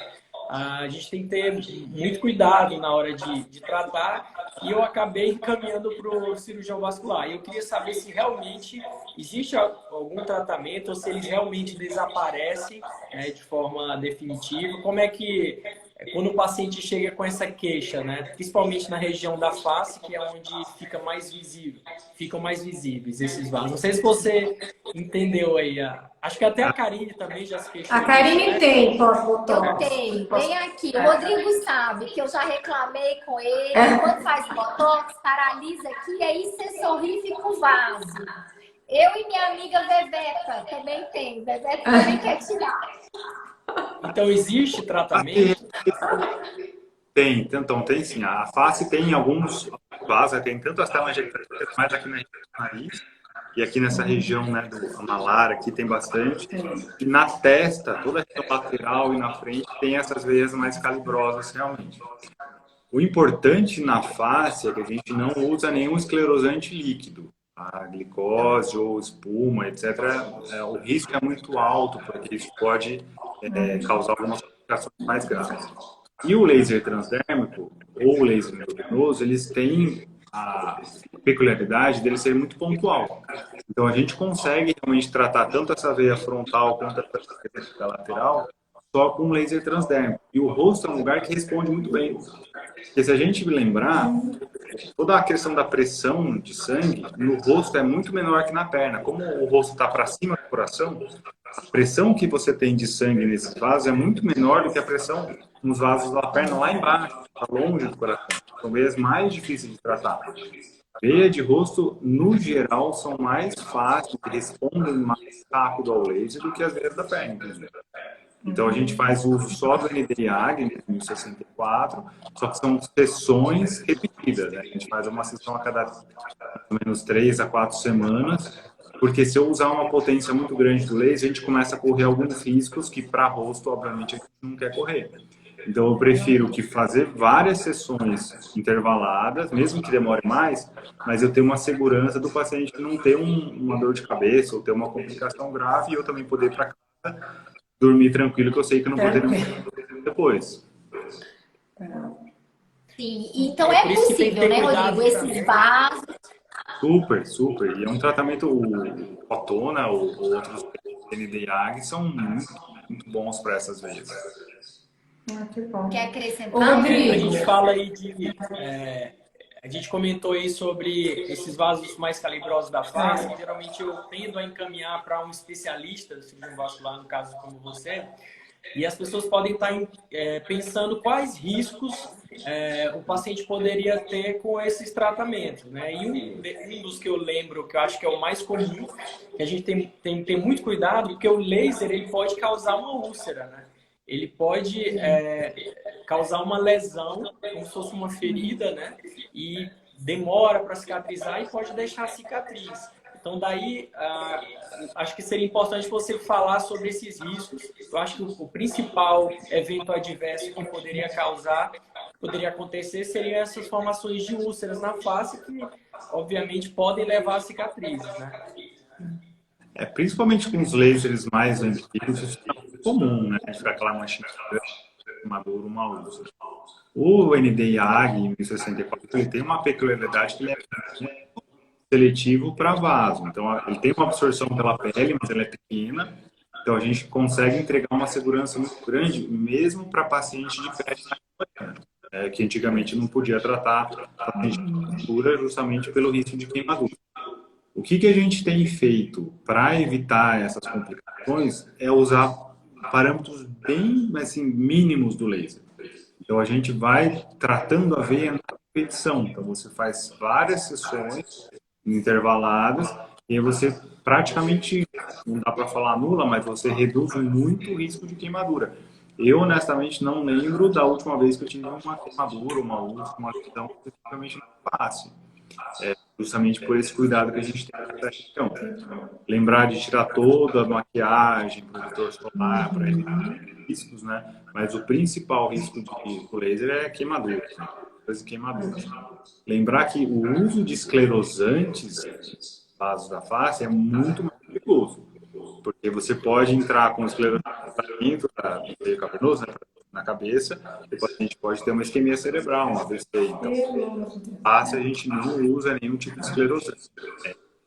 a gente tem que ter muito cuidado na hora de tratar, e eu acabei encaminhando para o cirurgião vascular. E eu queria saber se realmente existe algum tratamento ou se eles realmente desaparecem, né, de forma definitiva. Como é que, quando o paciente chega com essa queixa, né, principalmente na região da face, que é onde fica mais visível, ficam mais visíveis esses vasos. Não sei se você entendeu aí. Acho que até a Karine também já se queixou. A Karine né? tem Eu pós-botox. tenho, bem aqui. O Rodrigo sabe que eu já reclamei com ele. Quando faz botox, paralisa aqui, e aí você sorri e fica o vaso. Eu e minha amiga Bebeta também tem. Bebeta também quer tirar. Então, existe tratamento? Tem, então tem sim. A face tem alguns vasos, tem tanto as telangiectamias, mais aqui na região do nariz, e aqui nessa região, né, do malar, aqui tem bastante. E na testa, toda a região lateral e na frente, tem essas veias mais calibrosas, realmente. O importante na face é que a gente não usa nenhum esclerosante líquido. A glicose ou espuma, etc. O risco é muito alto, porque isso pode causar algumas complicações mais graves. E o laser transdérmico ou o laser endovenoso, eles têm a peculiaridade dele ser muito pontual. Então, a gente consegue realmente tratar tanto essa veia frontal quanto essa veia lateral só com laser transdérmico. E o rosto é um lugar que responde muito bem. Porque se a gente lembrar, toda a questão da pressão de sangue no rosto é muito menor que na perna. Como o rosto está para cima do coração, a pressão que você tem de sangue nesses vasos é muito menor do que a pressão nos vasos da perna lá embaixo, está longe do coração. São veias mais difíceis de tratar. Veia de rosto, no geral, são mais fáceis e respondem mais rápido ao laser do que as veias da perna, inclusive. Então, a gente faz uso só do NDIAG, no 64, só que são sessões repetidas, né? A gente faz uma sessão a cada, pelo menos, 3 a 4 semanas, porque se eu usar uma potência muito grande do laser, a gente começa a correr alguns riscos que, para rosto, obviamente, a gente não quer correr. Então, eu prefiro que fazer várias sessões intervaladas, mesmo que demore mais, mas eu tenho uma segurança do paciente não ter uma dor de cabeça ou ter uma complicação grave, e eu também poder ir para casa dormir tranquilo, que eu sei que eu não vou ter nenhum problema depois. Sim, então é possível, né, Rodrigo? Esses vasos. Super, super. E é um tratamento, o Fotona ou outros NDIAG são muito, muito bons para essas veias. Que bom. Quer acrescentar? Ô, Rodrigo. A gente fala aí a gente comentou aí sobre esses vasos mais calibrosos da face, que geralmente eu tendo a encaminhar para um especialista do cirurgião vascular, no caso como você, e as pessoas podem estar pensando quais riscos o paciente poderia ter com esses tratamentos, né? E um dos que eu lembro, que eu acho que é o mais comum, que a gente tem que ter muito cuidado, porque o laser ele pode causar uma úlcera, né? Ele pode causar uma lesão, como se fosse uma ferida, né? E demora para cicatrizar e pode deixar cicatriz. Então, daí, acho que seria importante você falar sobre esses riscos. Eu acho que o principal evento adverso que poderia acontecer, seriam essas formações de úlceras na face, que, obviamente, podem levar a cicatrizes, né? Principalmente com os lasers mais antigos, isso é muito comum, né? Ficar aquela manchinha uma dor, uma úlcera. O NDIAG, em 1064, ele tem uma peculiaridade que ele é muito seletivo para vaso. Então, ele tem uma absorção pela pele, mas ela é pequena. Então, a gente consegue entregar uma segurança muito grande, mesmo para paciente de pele, que antigamente não podia tratar paciente de queimadura justamente pelo risco de queimadura. O que a gente tem feito para evitar essas complicações é usar parâmetros bem assim, mínimos do laser. Então, a gente vai tratando a veia na repetição. Então, você faz várias sessões intervaladas e aí você praticamente, não dá para falar nula, mas você reduz muito o risco de queimadura. Eu, honestamente, não lembro da última vez que eu tive uma queimadura, uma úlcera, uma lesão especificamente na face. Justamente por esse cuidado que a gente tem com essa região. Lembrar de tirar toda a maquiagem, protetor solar, para evitar riscos, né? Mas o principal risco do laser é queimadura, né? Queimadura. Lembrar que o uso de esclerosantes vasos da face é muito mais perigoso, porque você pode entrar com esclerosante dentro do veio cavernoso, né, na cabeça, e a gente pode ter uma isquemia cerebral, uma AVC. Então, face a gente não usa nenhum tipo de esclerosante.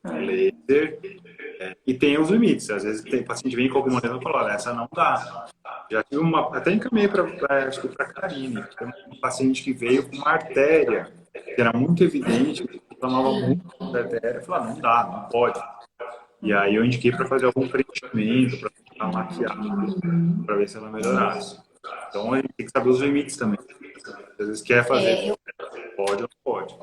Laser, e tem os limites. Às vezes tem paciente vem com alguma lesão e fala, olha, essa não dá. Já tive até encaminhei para a Karine, que é um paciente que veio com uma artéria, que era muito evidente, que reclamava muito da artéria, eu falei, não dá, não pode. E aí eu indiquei para fazer algum preenchimento, para ficar maquiado, para ver se ela melhorasse. Então a gente tem que saber os limites também. Às vezes quer fazer, pode ou não pode.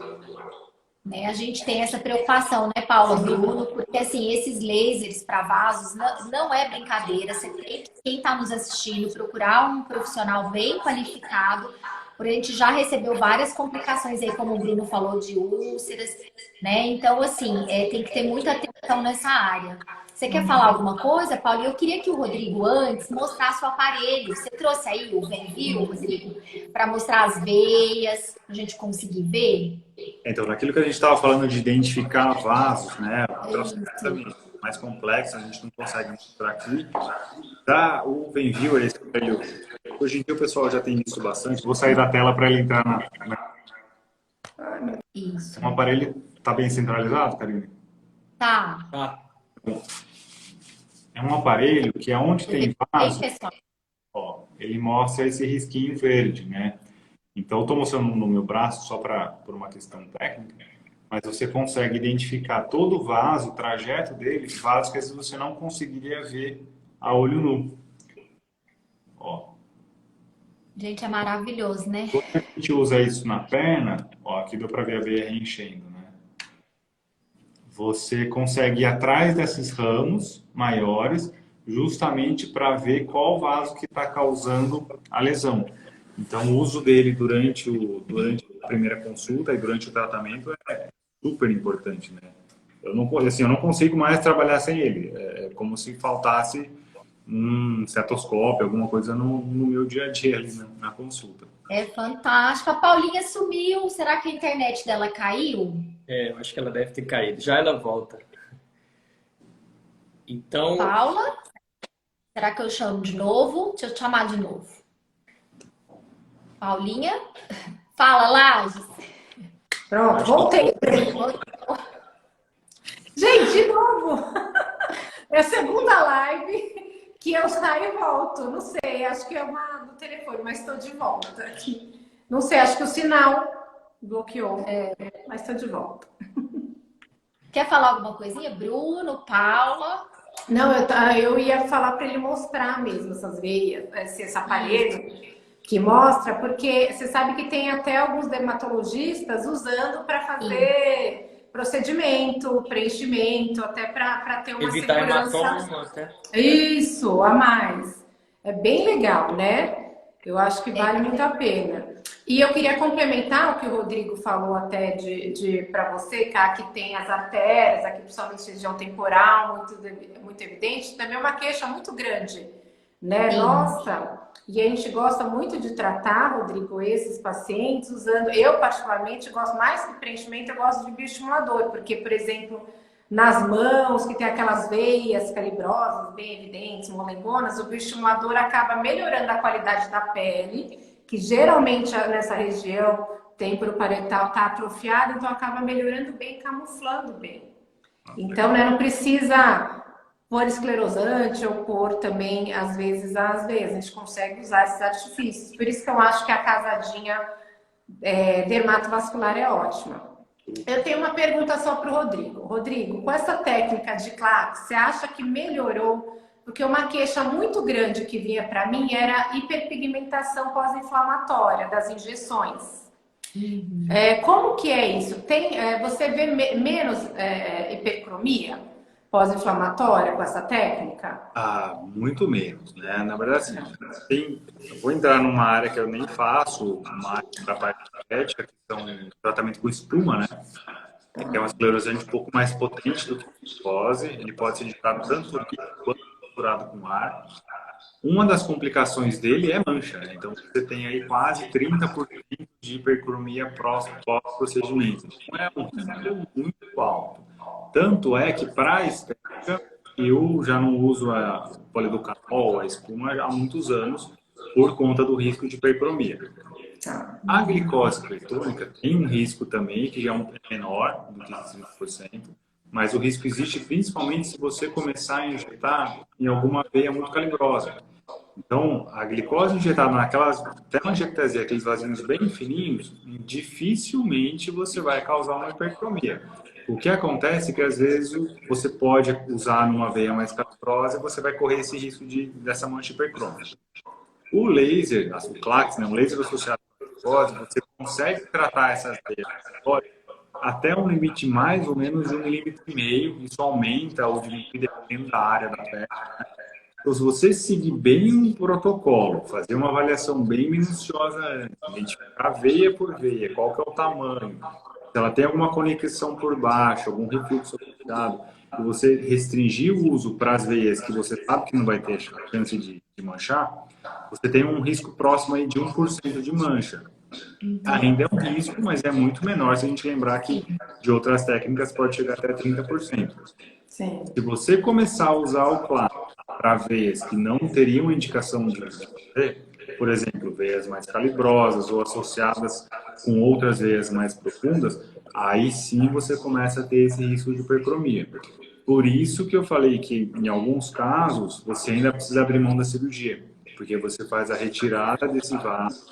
Né? A gente tem essa preocupação, né, Paula, Bruno? Porque, assim, esses lasers para vasos não é brincadeira. Você tem que, quem está nos assistindo, procurar um profissional bem qualificado, porque a gente já recebeu várias complicações aí, como o Bruno falou, de úlceras, né? Então, assim, tem que ter muita atenção nessa área. Você quer falar alguma coisa, Paulo? Eu queria que o Rodrigo antes mostrasse o aparelho. Você trouxe aí o Venview, Rodrigo, para mostrar as veias, para a gente conseguir ver? Então, naquilo que a gente estava falando de identificar vasos, né? O processo mais complexo, a gente não consegue mostrar aqui. O Venview, esse aparelho, hoje em dia o pessoal já tem isso bastante. Vou sair da tela para ele entrar Isso. Um aparelho está bem centralizado, Karine? Tá. É um aparelho que é onde tem vaso, pessoal. ó, ele mostra esse risquinho verde, né? Então, eu estou mostrando no meu braço só por uma questão técnica, mas você consegue identificar todo o vaso, o trajeto dele, vasos que às vezes você não conseguiria ver a olho nu. Ó. Gente, é maravilhoso, né? Quando a gente usa isso na perna, ó, aqui deu para ver a veia reenchendo, né? Você consegue ir atrás desses ramos maiores, justamente para ver qual vaso que está causando a lesão. Então, o uso dele durante a primeira consulta e durante o tratamento é super importante, né? Eu não consigo mais trabalhar sem ele. É como se faltasse um cetoscópio, alguma coisa no meu dia a dia ali na consulta. É fantástico. A Paulinha sumiu. Será que a internet dela caiu? Eu acho que ela deve ter caído. Já ela volta. Então... Paula? Será que eu chamo de novo? Deixa eu te chamar de novo. Paulinha? Fala, Lages. Pronto, voltei. Gente, de novo. É a segunda live que eu saio e volto. Não sei, acho que é uma do telefone, mas estou de volta aqui. Não sei, acho que o sinal bloqueou, mas estou de volta. Quer falar alguma coisinha? Bruno, Paula? Não, eu ia falar para ele mostrar mesmo essas veias, esse aparelho que mostra, porque você sabe que tem até alguns dermatologistas usando para fazer procedimento, preenchimento, até para ter uma evitar segurança. hematoma, até. Isso, a mais. É bem legal, né? Eu acho que vale muito a pena. E eu queria complementar o que o Rodrigo falou até para você, cá, que tem as artérias, aqui principalmente região temporal, muito evidente, também é uma queixa muito grande, né? Sim. Nossa, e a gente gosta muito de tratar, Rodrigo, esses pacientes usando, eu particularmente gosto mais que preenchimento, eu gosto de bioestimulador, porque, por exemplo, nas mãos, que tem aquelas veias calibrosas, bem evidentes, molengonas, o bioestimulador acaba melhorando a qualidade da pele, que geralmente nessa região temporoparietal está atrofiada, então acaba melhorando bem, camuflando bem. Então, né, não precisa pôr esclerosante ou pôr também, às vezes, as veias. A gente consegue usar esses artifícios. Por isso que eu acho que a casadinha dermatovascular é ótima. Eu tenho uma pergunta só para o Rodrigo. Rodrigo, com essa técnica de Clax, você acha que melhorou? Porque uma queixa muito grande que vinha para mim era hiperpigmentação pós-inflamatória das injeções. Como que é isso? Você vê menos hipercromia pós-inflamatória com essa técnica? Muito menos, né? Na verdade, assim, eu vou entrar numa área que eu nem faço, uma área da parte estética, que são tratamento com espuma, né? Que é um esclerosante um pouco mais potente do que a glicose. Ele pode ser indicado tanto por líquido quanto misturado com ar. Uma das complicações dele é mancha, né? Então você tem aí quase 30% de hipercromia pós-procedimento. Então é um risco muito alto. Tanto é que para a estética eu já não uso a polidocanol, a espuma há muitos anos por conta do risco de hipercromia. A glicose hipertônica tem um risco também que já é menor do que 5%, mas o risco existe principalmente se você começar a injetar em alguma veia muito calibrosa. Então, a glicose injetada naquelas telangiectasia, aqueles vasinhos bem fininhos, dificilmente você vai causar uma hipercromia. O que acontece é que, às vezes, você pode usar numa veia mais calibrosa e você vai correr esse risco dessa mancha hipercrômica. O laser, o CLACS, né, o laser associado à glicose, você consegue tratar essas veias até um limite mais ou menos de 1,5 milímetro. Isso aumenta ou diminui dependendo da área da pele. Então, se você seguir bem um protocolo, fazer uma avaliação bem minuciosa antes, identificar veia por veia, qual que é o tamanho, se ela tem alguma conexão por baixo, algum refluxo associado, e você restringir o uso para as veias que você sabe que não vai ter chance de manchar, você tem um risco próximo aí de 1% de mancha. Ainda é um risco, mas é muito menor se a gente lembrar que de outras técnicas pode chegar até 30%. Sim. Se você começar a usar o CLACS para veias que não teriam indicação de fazer, por exemplo, veias mais calibrosas ou associadas com outras veias mais profundas, aí sim você começa a ter esse risco de hipercromia. Por isso que eu falei que, em alguns casos, você ainda precisa abrir mão da cirurgia, porque você faz a retirada desse vaso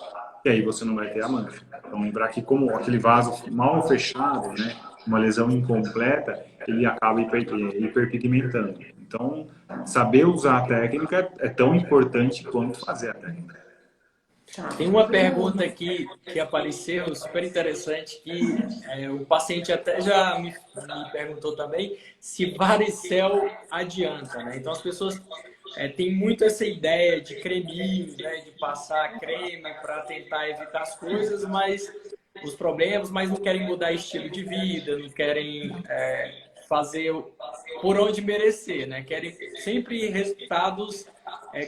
e aí você não vai ter a mancha. Então, lembrar que como aquele vaso mal fechado, né, uma lesão incompleta, ele acaba hiperpigmentando. Então, saber usar a técnica é tão importante quanto fazer a técnica. Tem uma pergunta aqui que apareceu, super interessante, que o paciente até já me perguntou também, se varicel adianta, né? Então, as pessoas têm muito essa ideia de creminho, né? De passar creme para tentar evitar as coisas, mas os problemas, mas não querem mudar estilo de vida, não querem fazer por onde merecer, né? Querem sempre resultados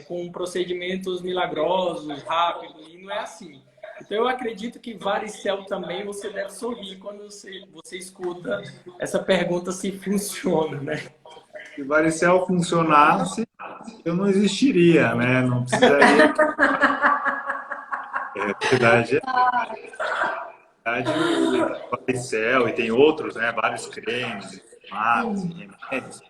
com procedimentos milagrosos, rápidos, e não é assim. Então, eu acredito que varicel também você deve sorrir quando você escuta essa pergunta se funciona, né? Se varicel funcionasse, eu não existiria, né? Não precisaria. Verdade, varicel, e tem outros, né? Vários cremes, remédios.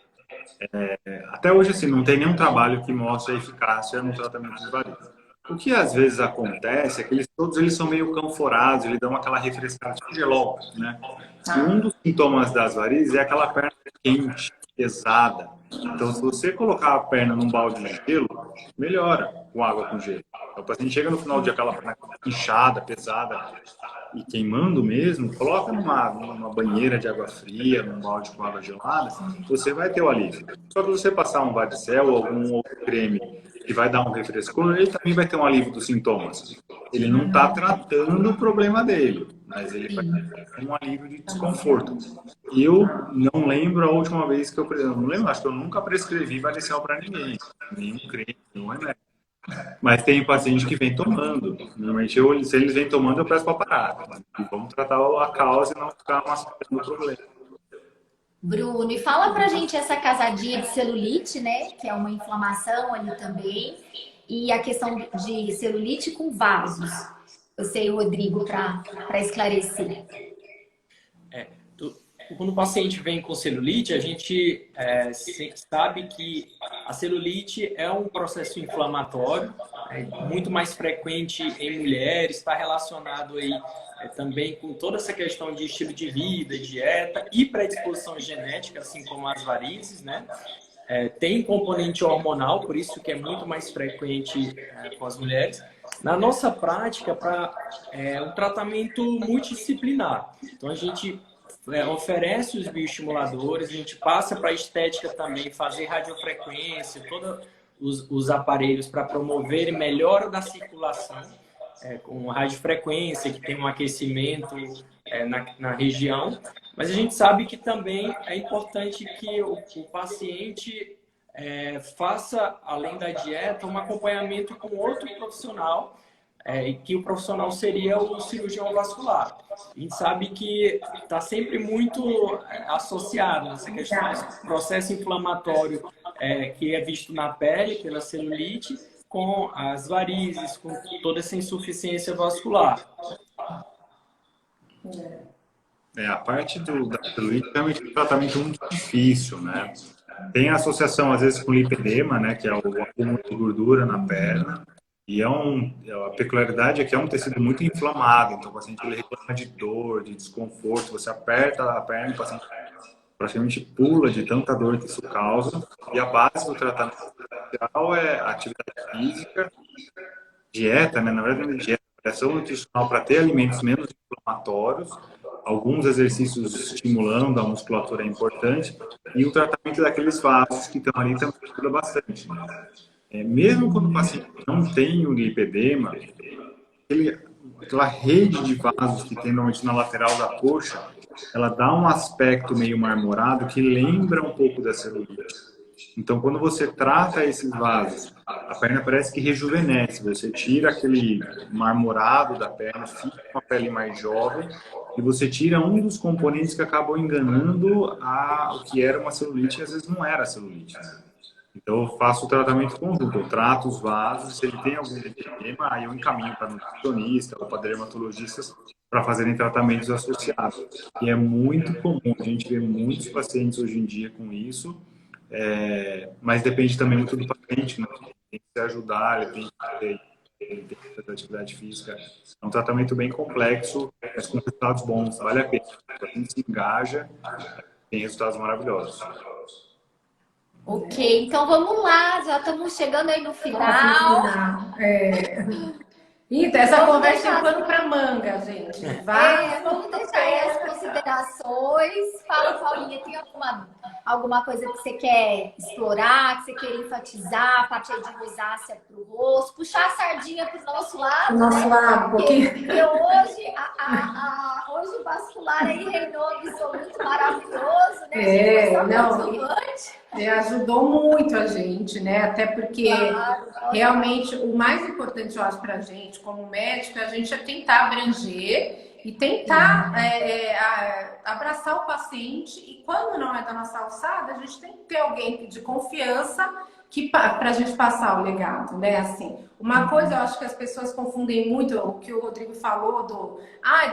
Até hoje, assim, não tem nenhum trabalho que mostre a eficácia no tratamento de varizes. O que às vezes acontece é que todos eles são meio canforados, eles dão aquela refrescada, tipo gelol, né? E um dos sintomas das varizes é aquela perna quente, pesada. Então, se você colocar a perna num balde de gelo, melhora com água com gelo. Então, o paciente chega no final do dia aquela perna inchada, pesada e queimando mesmo, coloca numa banheira de água fria, num balde com água gelada, você vai ter o alívio. Só que você passar um varicel ou algum outro creme que vai dar um refrescor, ele também vai ter um alívio dos sintomas. Ele não está tratando o problema dele, mas ele vai ter um alívio de desconforto. Eu não lembro a última vez que não lembro, acho que eu nunca prescrevi varicel para ninguém, nenhum creme, nenhum remédio. Mas tem paciente que vem tomando. Normalmente, se eles vêm tomando, eu peço para parar. E vamos tratar a causa e não ficar mascarando o problema. Bruno, e fala pra gente essa casadinha de celulite, né? Que é uma inflamação ali também. E a questão de celulite com vasos. Você e o Rodrigo para esclarecer. Quando o paciente vem com celulite, a gente sabe que a celulite é um processo inflamatório, muito mais frequente em mulheres, está relacionado aí também com toda essa questão de estilo de vida, dieta e predisposição genética, assim como as varizes, né? Tem componente hormonal, por isso que é muito mais frequente com as mulheres. Na nossa prática, é um tratamento multidisciplinar. Então, a gente oferece os bioestimuladores, a gente passa para a estética também, fazer radiofrequência, todos os aparelhos para promover melhora da circulação, com radiofrequência, que tem um aquecimento na região. Mas a gente sabe que também é importante que o paciente faça, além da dieta, um acompanhamento com outro profissional, e que o profissional seria o cirurgião vascular. A gente sabe que está sempre muito associado nessa questão do processo inflamatório que é visto na pele, pela celulite, com as varizes, com toda essa insuficiência vascular. A parte da celulite realmente é um tratamento muito difícil, né? Tem associação, às vezes, com lipedema, né? Que é o acúmulo de gordura na perna. E a peculiaridade é que é um tecido muito inflamado. Então, o paciente ele reclama de dor, de desconforto. Você aperta a perna e o paciente praticamente pula de tanta dor que isso causa. E a base do tratamento inicial é atividade física, dieta, né? Na verdade, não é dieta, é ação nutricional para ter alimentos menos inflamatórios. Alguns exercícios estimulando a musculatura é importante. E o tratamento daqueles vasos que estão ali também ajuda bastante, né? Mesmo quando o paciente não tem o lipedema, aquela rede de vasos que tem normalmente na lateral da coxa, ela dá um aspecto meio marmorado que lembra um pouco da celulite. Então, quando você trata esses vasos, a perna parece que rejuvenesce. Você tira aquele marmorado da perna, fica com a pele mais jovem, e você tira um dos componentes que acabam enganando o que era uma celulite e às vezes não era celulite. Então, eu faço o tratamento conjunto. Eu trato os vasos. Se ele tem algum problema, aí eu encaminho para nutricionista ou para dermatologistas para fazerem tratamentos associados. E é muito comum. A gente vê muitos pacientes hoje em dia com isso. Mas depende também muito do paciente, né? Tem que se ajudar, ele tem que fazer atividade física. É um tratamento bem complexo, mas com resultados bons. Vale a pena. O paciente se engaja, tem resultados maravilhosos. Ok, então vamos lá, já estamos chegando aí no final. Então, essa Vamos conversa deixar- é pano para manga, gente. Vamos deixar aí as considerações. Fala, Paulinha, tem alguma coisa que você quer explorar, que você quer enfatizar, a parte aí de rosácea para o rosto, puxar a sardinha para o nosso lado, Nosso lado, um pouquinho. Porque hoje, hoje o vascular aí reinou absoluto, maravilhoso, né? A gente foi só coadjuvante. Ajudou muito a gente, né? Até porque Claro. realmente o mais importante, eu acho, para a gente, como médico, a gente é tentar abranger e tentar abraçar o paciente. E quando não é da nossa alçada, a gente tem que ter alguém de confiança para a gente passar o legado, né? Assim, uma coisa eu acho que as pessoas confundem muito o que o Rodrigo falou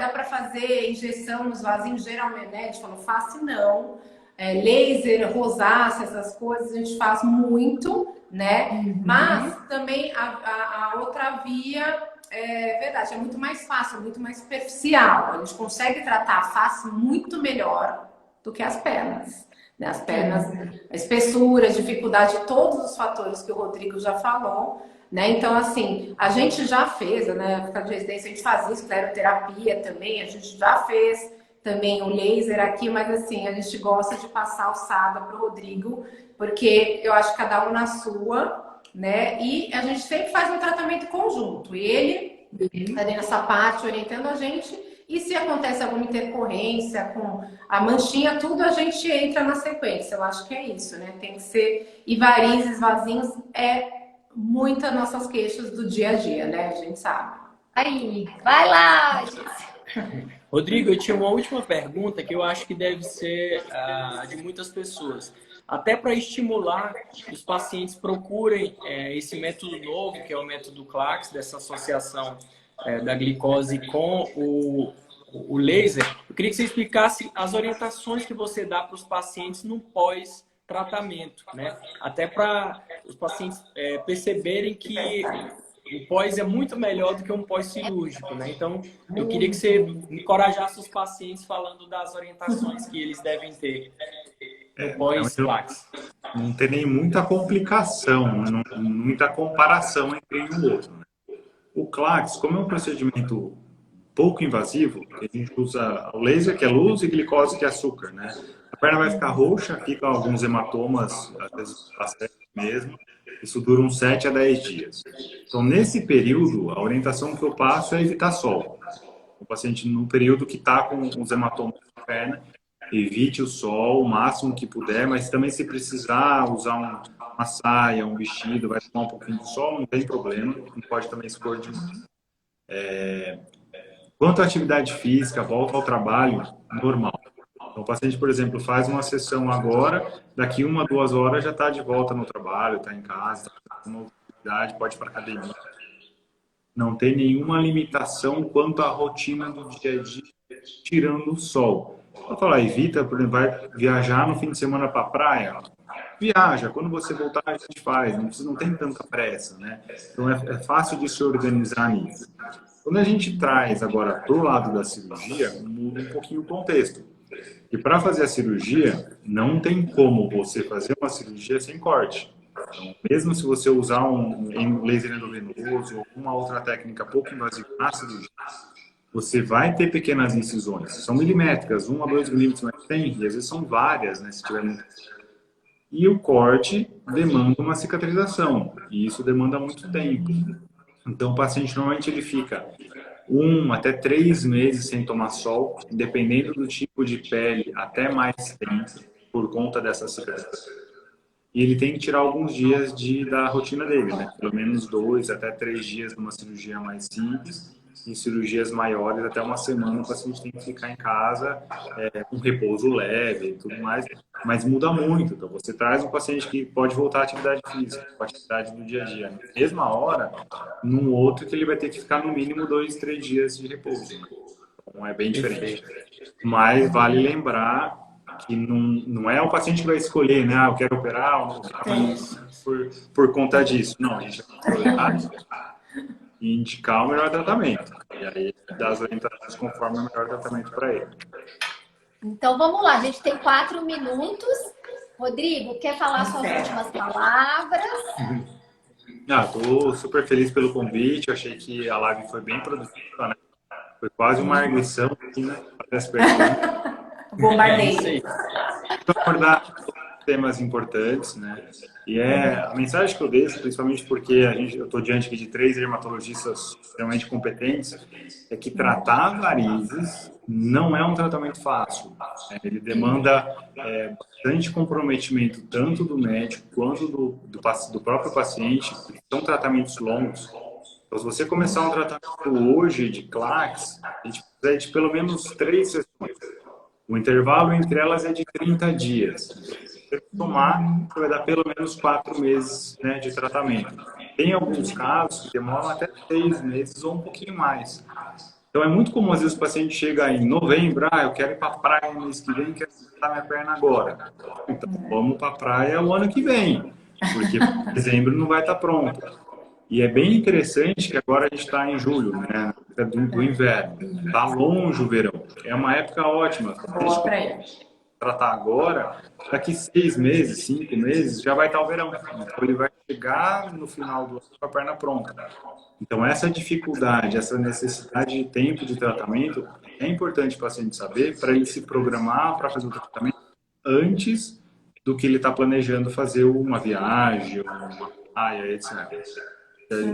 dá para fazer injeção nos vasinhos, geralmente, né? A gente falou, fácil não. Laser, rosácea, essas coisas a gente faz muito, né? Mas também a outra via é verdade, é muito mais fácil, muito mais superficial. A gente consegue tratar a face muito melhor do que as pernas. Né? As pernas, a espessura, a dificuldade, todos os fatores que o Rodrigo já falou. Né? Então, assim, a gente já fez, né? Na época de residência, a gente fazia escleroterapia também, a gente já fez também o laser aqui, mas assim, a gente gosta de passar alçada para o Rodrigo, porque eu acho que cada um na sua, né? E a gente sempre faz um tratamento conjunto. Ele está nessa parte orientando a gente, e se acontece alguma intercorrência com a manchinha, tudo a gente entra na sequência. Eu acho que é isso, né? Tem que ser. E varizes, vasinhos, muitas nossas queixas do dia a dia, né? A gente sabe. Aí, vai lá, gente. Rodrigo, eu tinha uma última pergunta que eu acho que deve ser de muitas pessoas. Até para estimular que os pacientes procurem esse método novo, que é o método CLACS, dessa associação da glicose com o laser. Eu queria que você explicasse as orientações que você dá para os pacientes no pós-tratamento, né? Até para os pacientes perceberem que o pós é muito melhor do que um pós-cirúrgico, né? Então, eu queria que você encorajasse os pacientes falando das orientações que eles devem ter no pós-CLACS. Não tem nem muita complicação, muita comparação entre um e o outro. Né? O CLACS, como é um procedimento pouco invasivo, a gente usa o laser, que é luz, e glicose, que é açúcar, né? A perna vai ficar roxa, ficam alguns hematomas, às vezes bastante mesmo. Isso dura uns 7 a 10 dias. Então, nesse período, a orientação que eu passo é evitar sol. O paciente, no período que está com os hematomas na perna, evite o sol o máximo que puder, mas também se precisar usar uma saia, um vestido, vai tomar um pouquinho de sol, não tem problema, não pode também expor demais. Quanto à atividade física, volta ao trabalho, normal. Então, o paciente, por exemplo, faz uma sessão agora, daqui 1, 2 horas já está de volta no trabalho, está em casa, está com uma atividade, pode ir para academia. Não tem nenhuma limitação quanto à rotina do dia a dia, tirando o sol. Vou falar, evita, por exemplo, vai viajar no fim de semana para a praia? Viaja, quando você voltar a gente faz, não tem tanta pressa, né? Então é fácil de se organizar nisso. Quando a gente traz agora para o lado da cirurgia, muda um pouquinho o contexto. E para fazer a cirurgia, não tem como você fazer uma cirurgia sem corte. Então, mesmo se você usar um laser endovenoso ou uma outra técnica pouco invasiva na cirurgia, você vai ter pequenas incisões. São milimétricas, 1 a 2 milímetros, mas tem, e às vezes são várias, né, se tiver muito. E o corte demanda uma cicatrização, e isso demanda muito tempo. Então, o paciente normalmente ele fica 1 até 3 meses sem tomar sol, dependendo do tipo de pele, até mais tempo, por conta dessa cicatrização. E ele tem que tirar alguns dias da rotina dele, né? Pelo menos 2 até 3 dias numa cirurgia mais simples, e cirurgias maiores, até uma semana, o paciente tem que ficar em casa, com repouso leve e tudo mais, mas muda muito. Então, você traz um paciente que pode voltar à atividade física, à atividade do dia a dia, na mesma hora, num outro que ele vai ter que ficar no mínimo 2, 3 dias de repouso. Então, é bem diferente. Mas vale lembrar que não é o paciente que vai escolher, né? Ah, eu quero operar ou não por conta disso. Não, a gente vai olhar e indicar o melhor tratamento. E aí, dar as orientações conforme o melhor tratamento para ele. Então, vamos lá. A gente tem 4 minutos. Rodrigo, quer falar suas últimas palavras? Estou super feliz pelo convite. Achei que a live foi bem produtiva, né? Foi quase uma arguição aqui, né? As perguntas. Bombardeio. Abordar temas importantes, né? E a mensagem que eu deixo, principalmente porque eu estou diante aqui de 3 dermatologistas extremamente competentes, é que tratar varizes não é um tratamento fácil. Ele demanda bastante comprometimento, tanto do médico quanto do próprio paciente. São tratamentos longos. Então, se você começar um tratamento hoje de claques, a gente precisa de pelo menos 3 sessões. O intervalo entre elas é de 30 dias. Se você tomar, você vai dar pelo menos 4 meses, né, de tratamento. Tem alguns casos que demoram até 6 meses ou um pouquinho mais. Então é muito comum, às vezes, o paciente chega em novembro, eu quero ir para a praia no mês que vem, quero cortar minha perna agora. Então vamos para a praia o ano que vem, porque em dezembro não vai estar pronto. E é bem interessante que agora a gente está em julho, né? Do inverno. Está longe o verão. É uma época ótima. Boa pra ele. Tratar agora, daqui 6 meses, 5 meses, já vai estar o verão. Então ele vai chegar no final do ano com a perna pronta. Então essa dificuldade, essa necessidade de tempo de tratamento é importante o paciente saber para ele se programar para fazer o tratamento antes do que ele está planejando fazer uma viagem, uma praia, etc.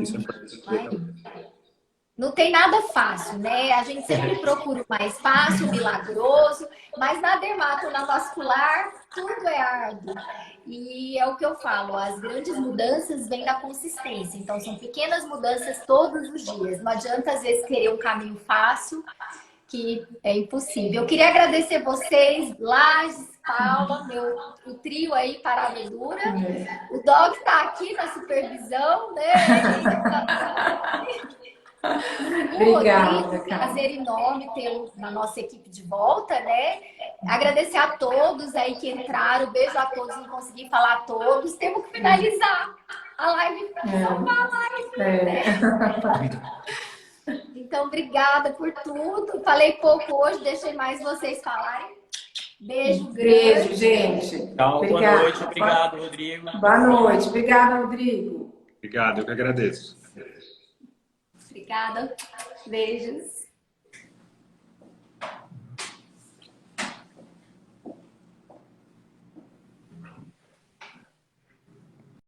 Isso é importante. Não tem nada fácil, né? A gente sempre procura o mais fácil, milagroso, mas na dermato, na vascular, tudo é árduo. E é o que eu falo, as grandes mudanças vêm da consistência. Então, são pequenas mudanças todos os dias. Não adianta, às vezes, querer um caminho fácil, que é impossível. Eu queria agradecer vocês, Lages, Paula, o trio aí Parada Dura. O Dog está aqui na supervisão, né? Obrigada, cara. Prazer enorme tê-lo na nossa equipe de volta, né? Agradecer a todos aí que entraram. Beijo a todos, não consegui falar a todos. Temos que finalizar a live. Então, obrigada por tudo. Falei pouco hoje, deixei mais vocês falarem. Beijo grande. Beijo, gente. Tchau, boa noite. Obrigado, Rodrigo. Boa noite. Obrigada, Rodrigo. Obrigado, eu que agradeço. Obrigada. Beijos.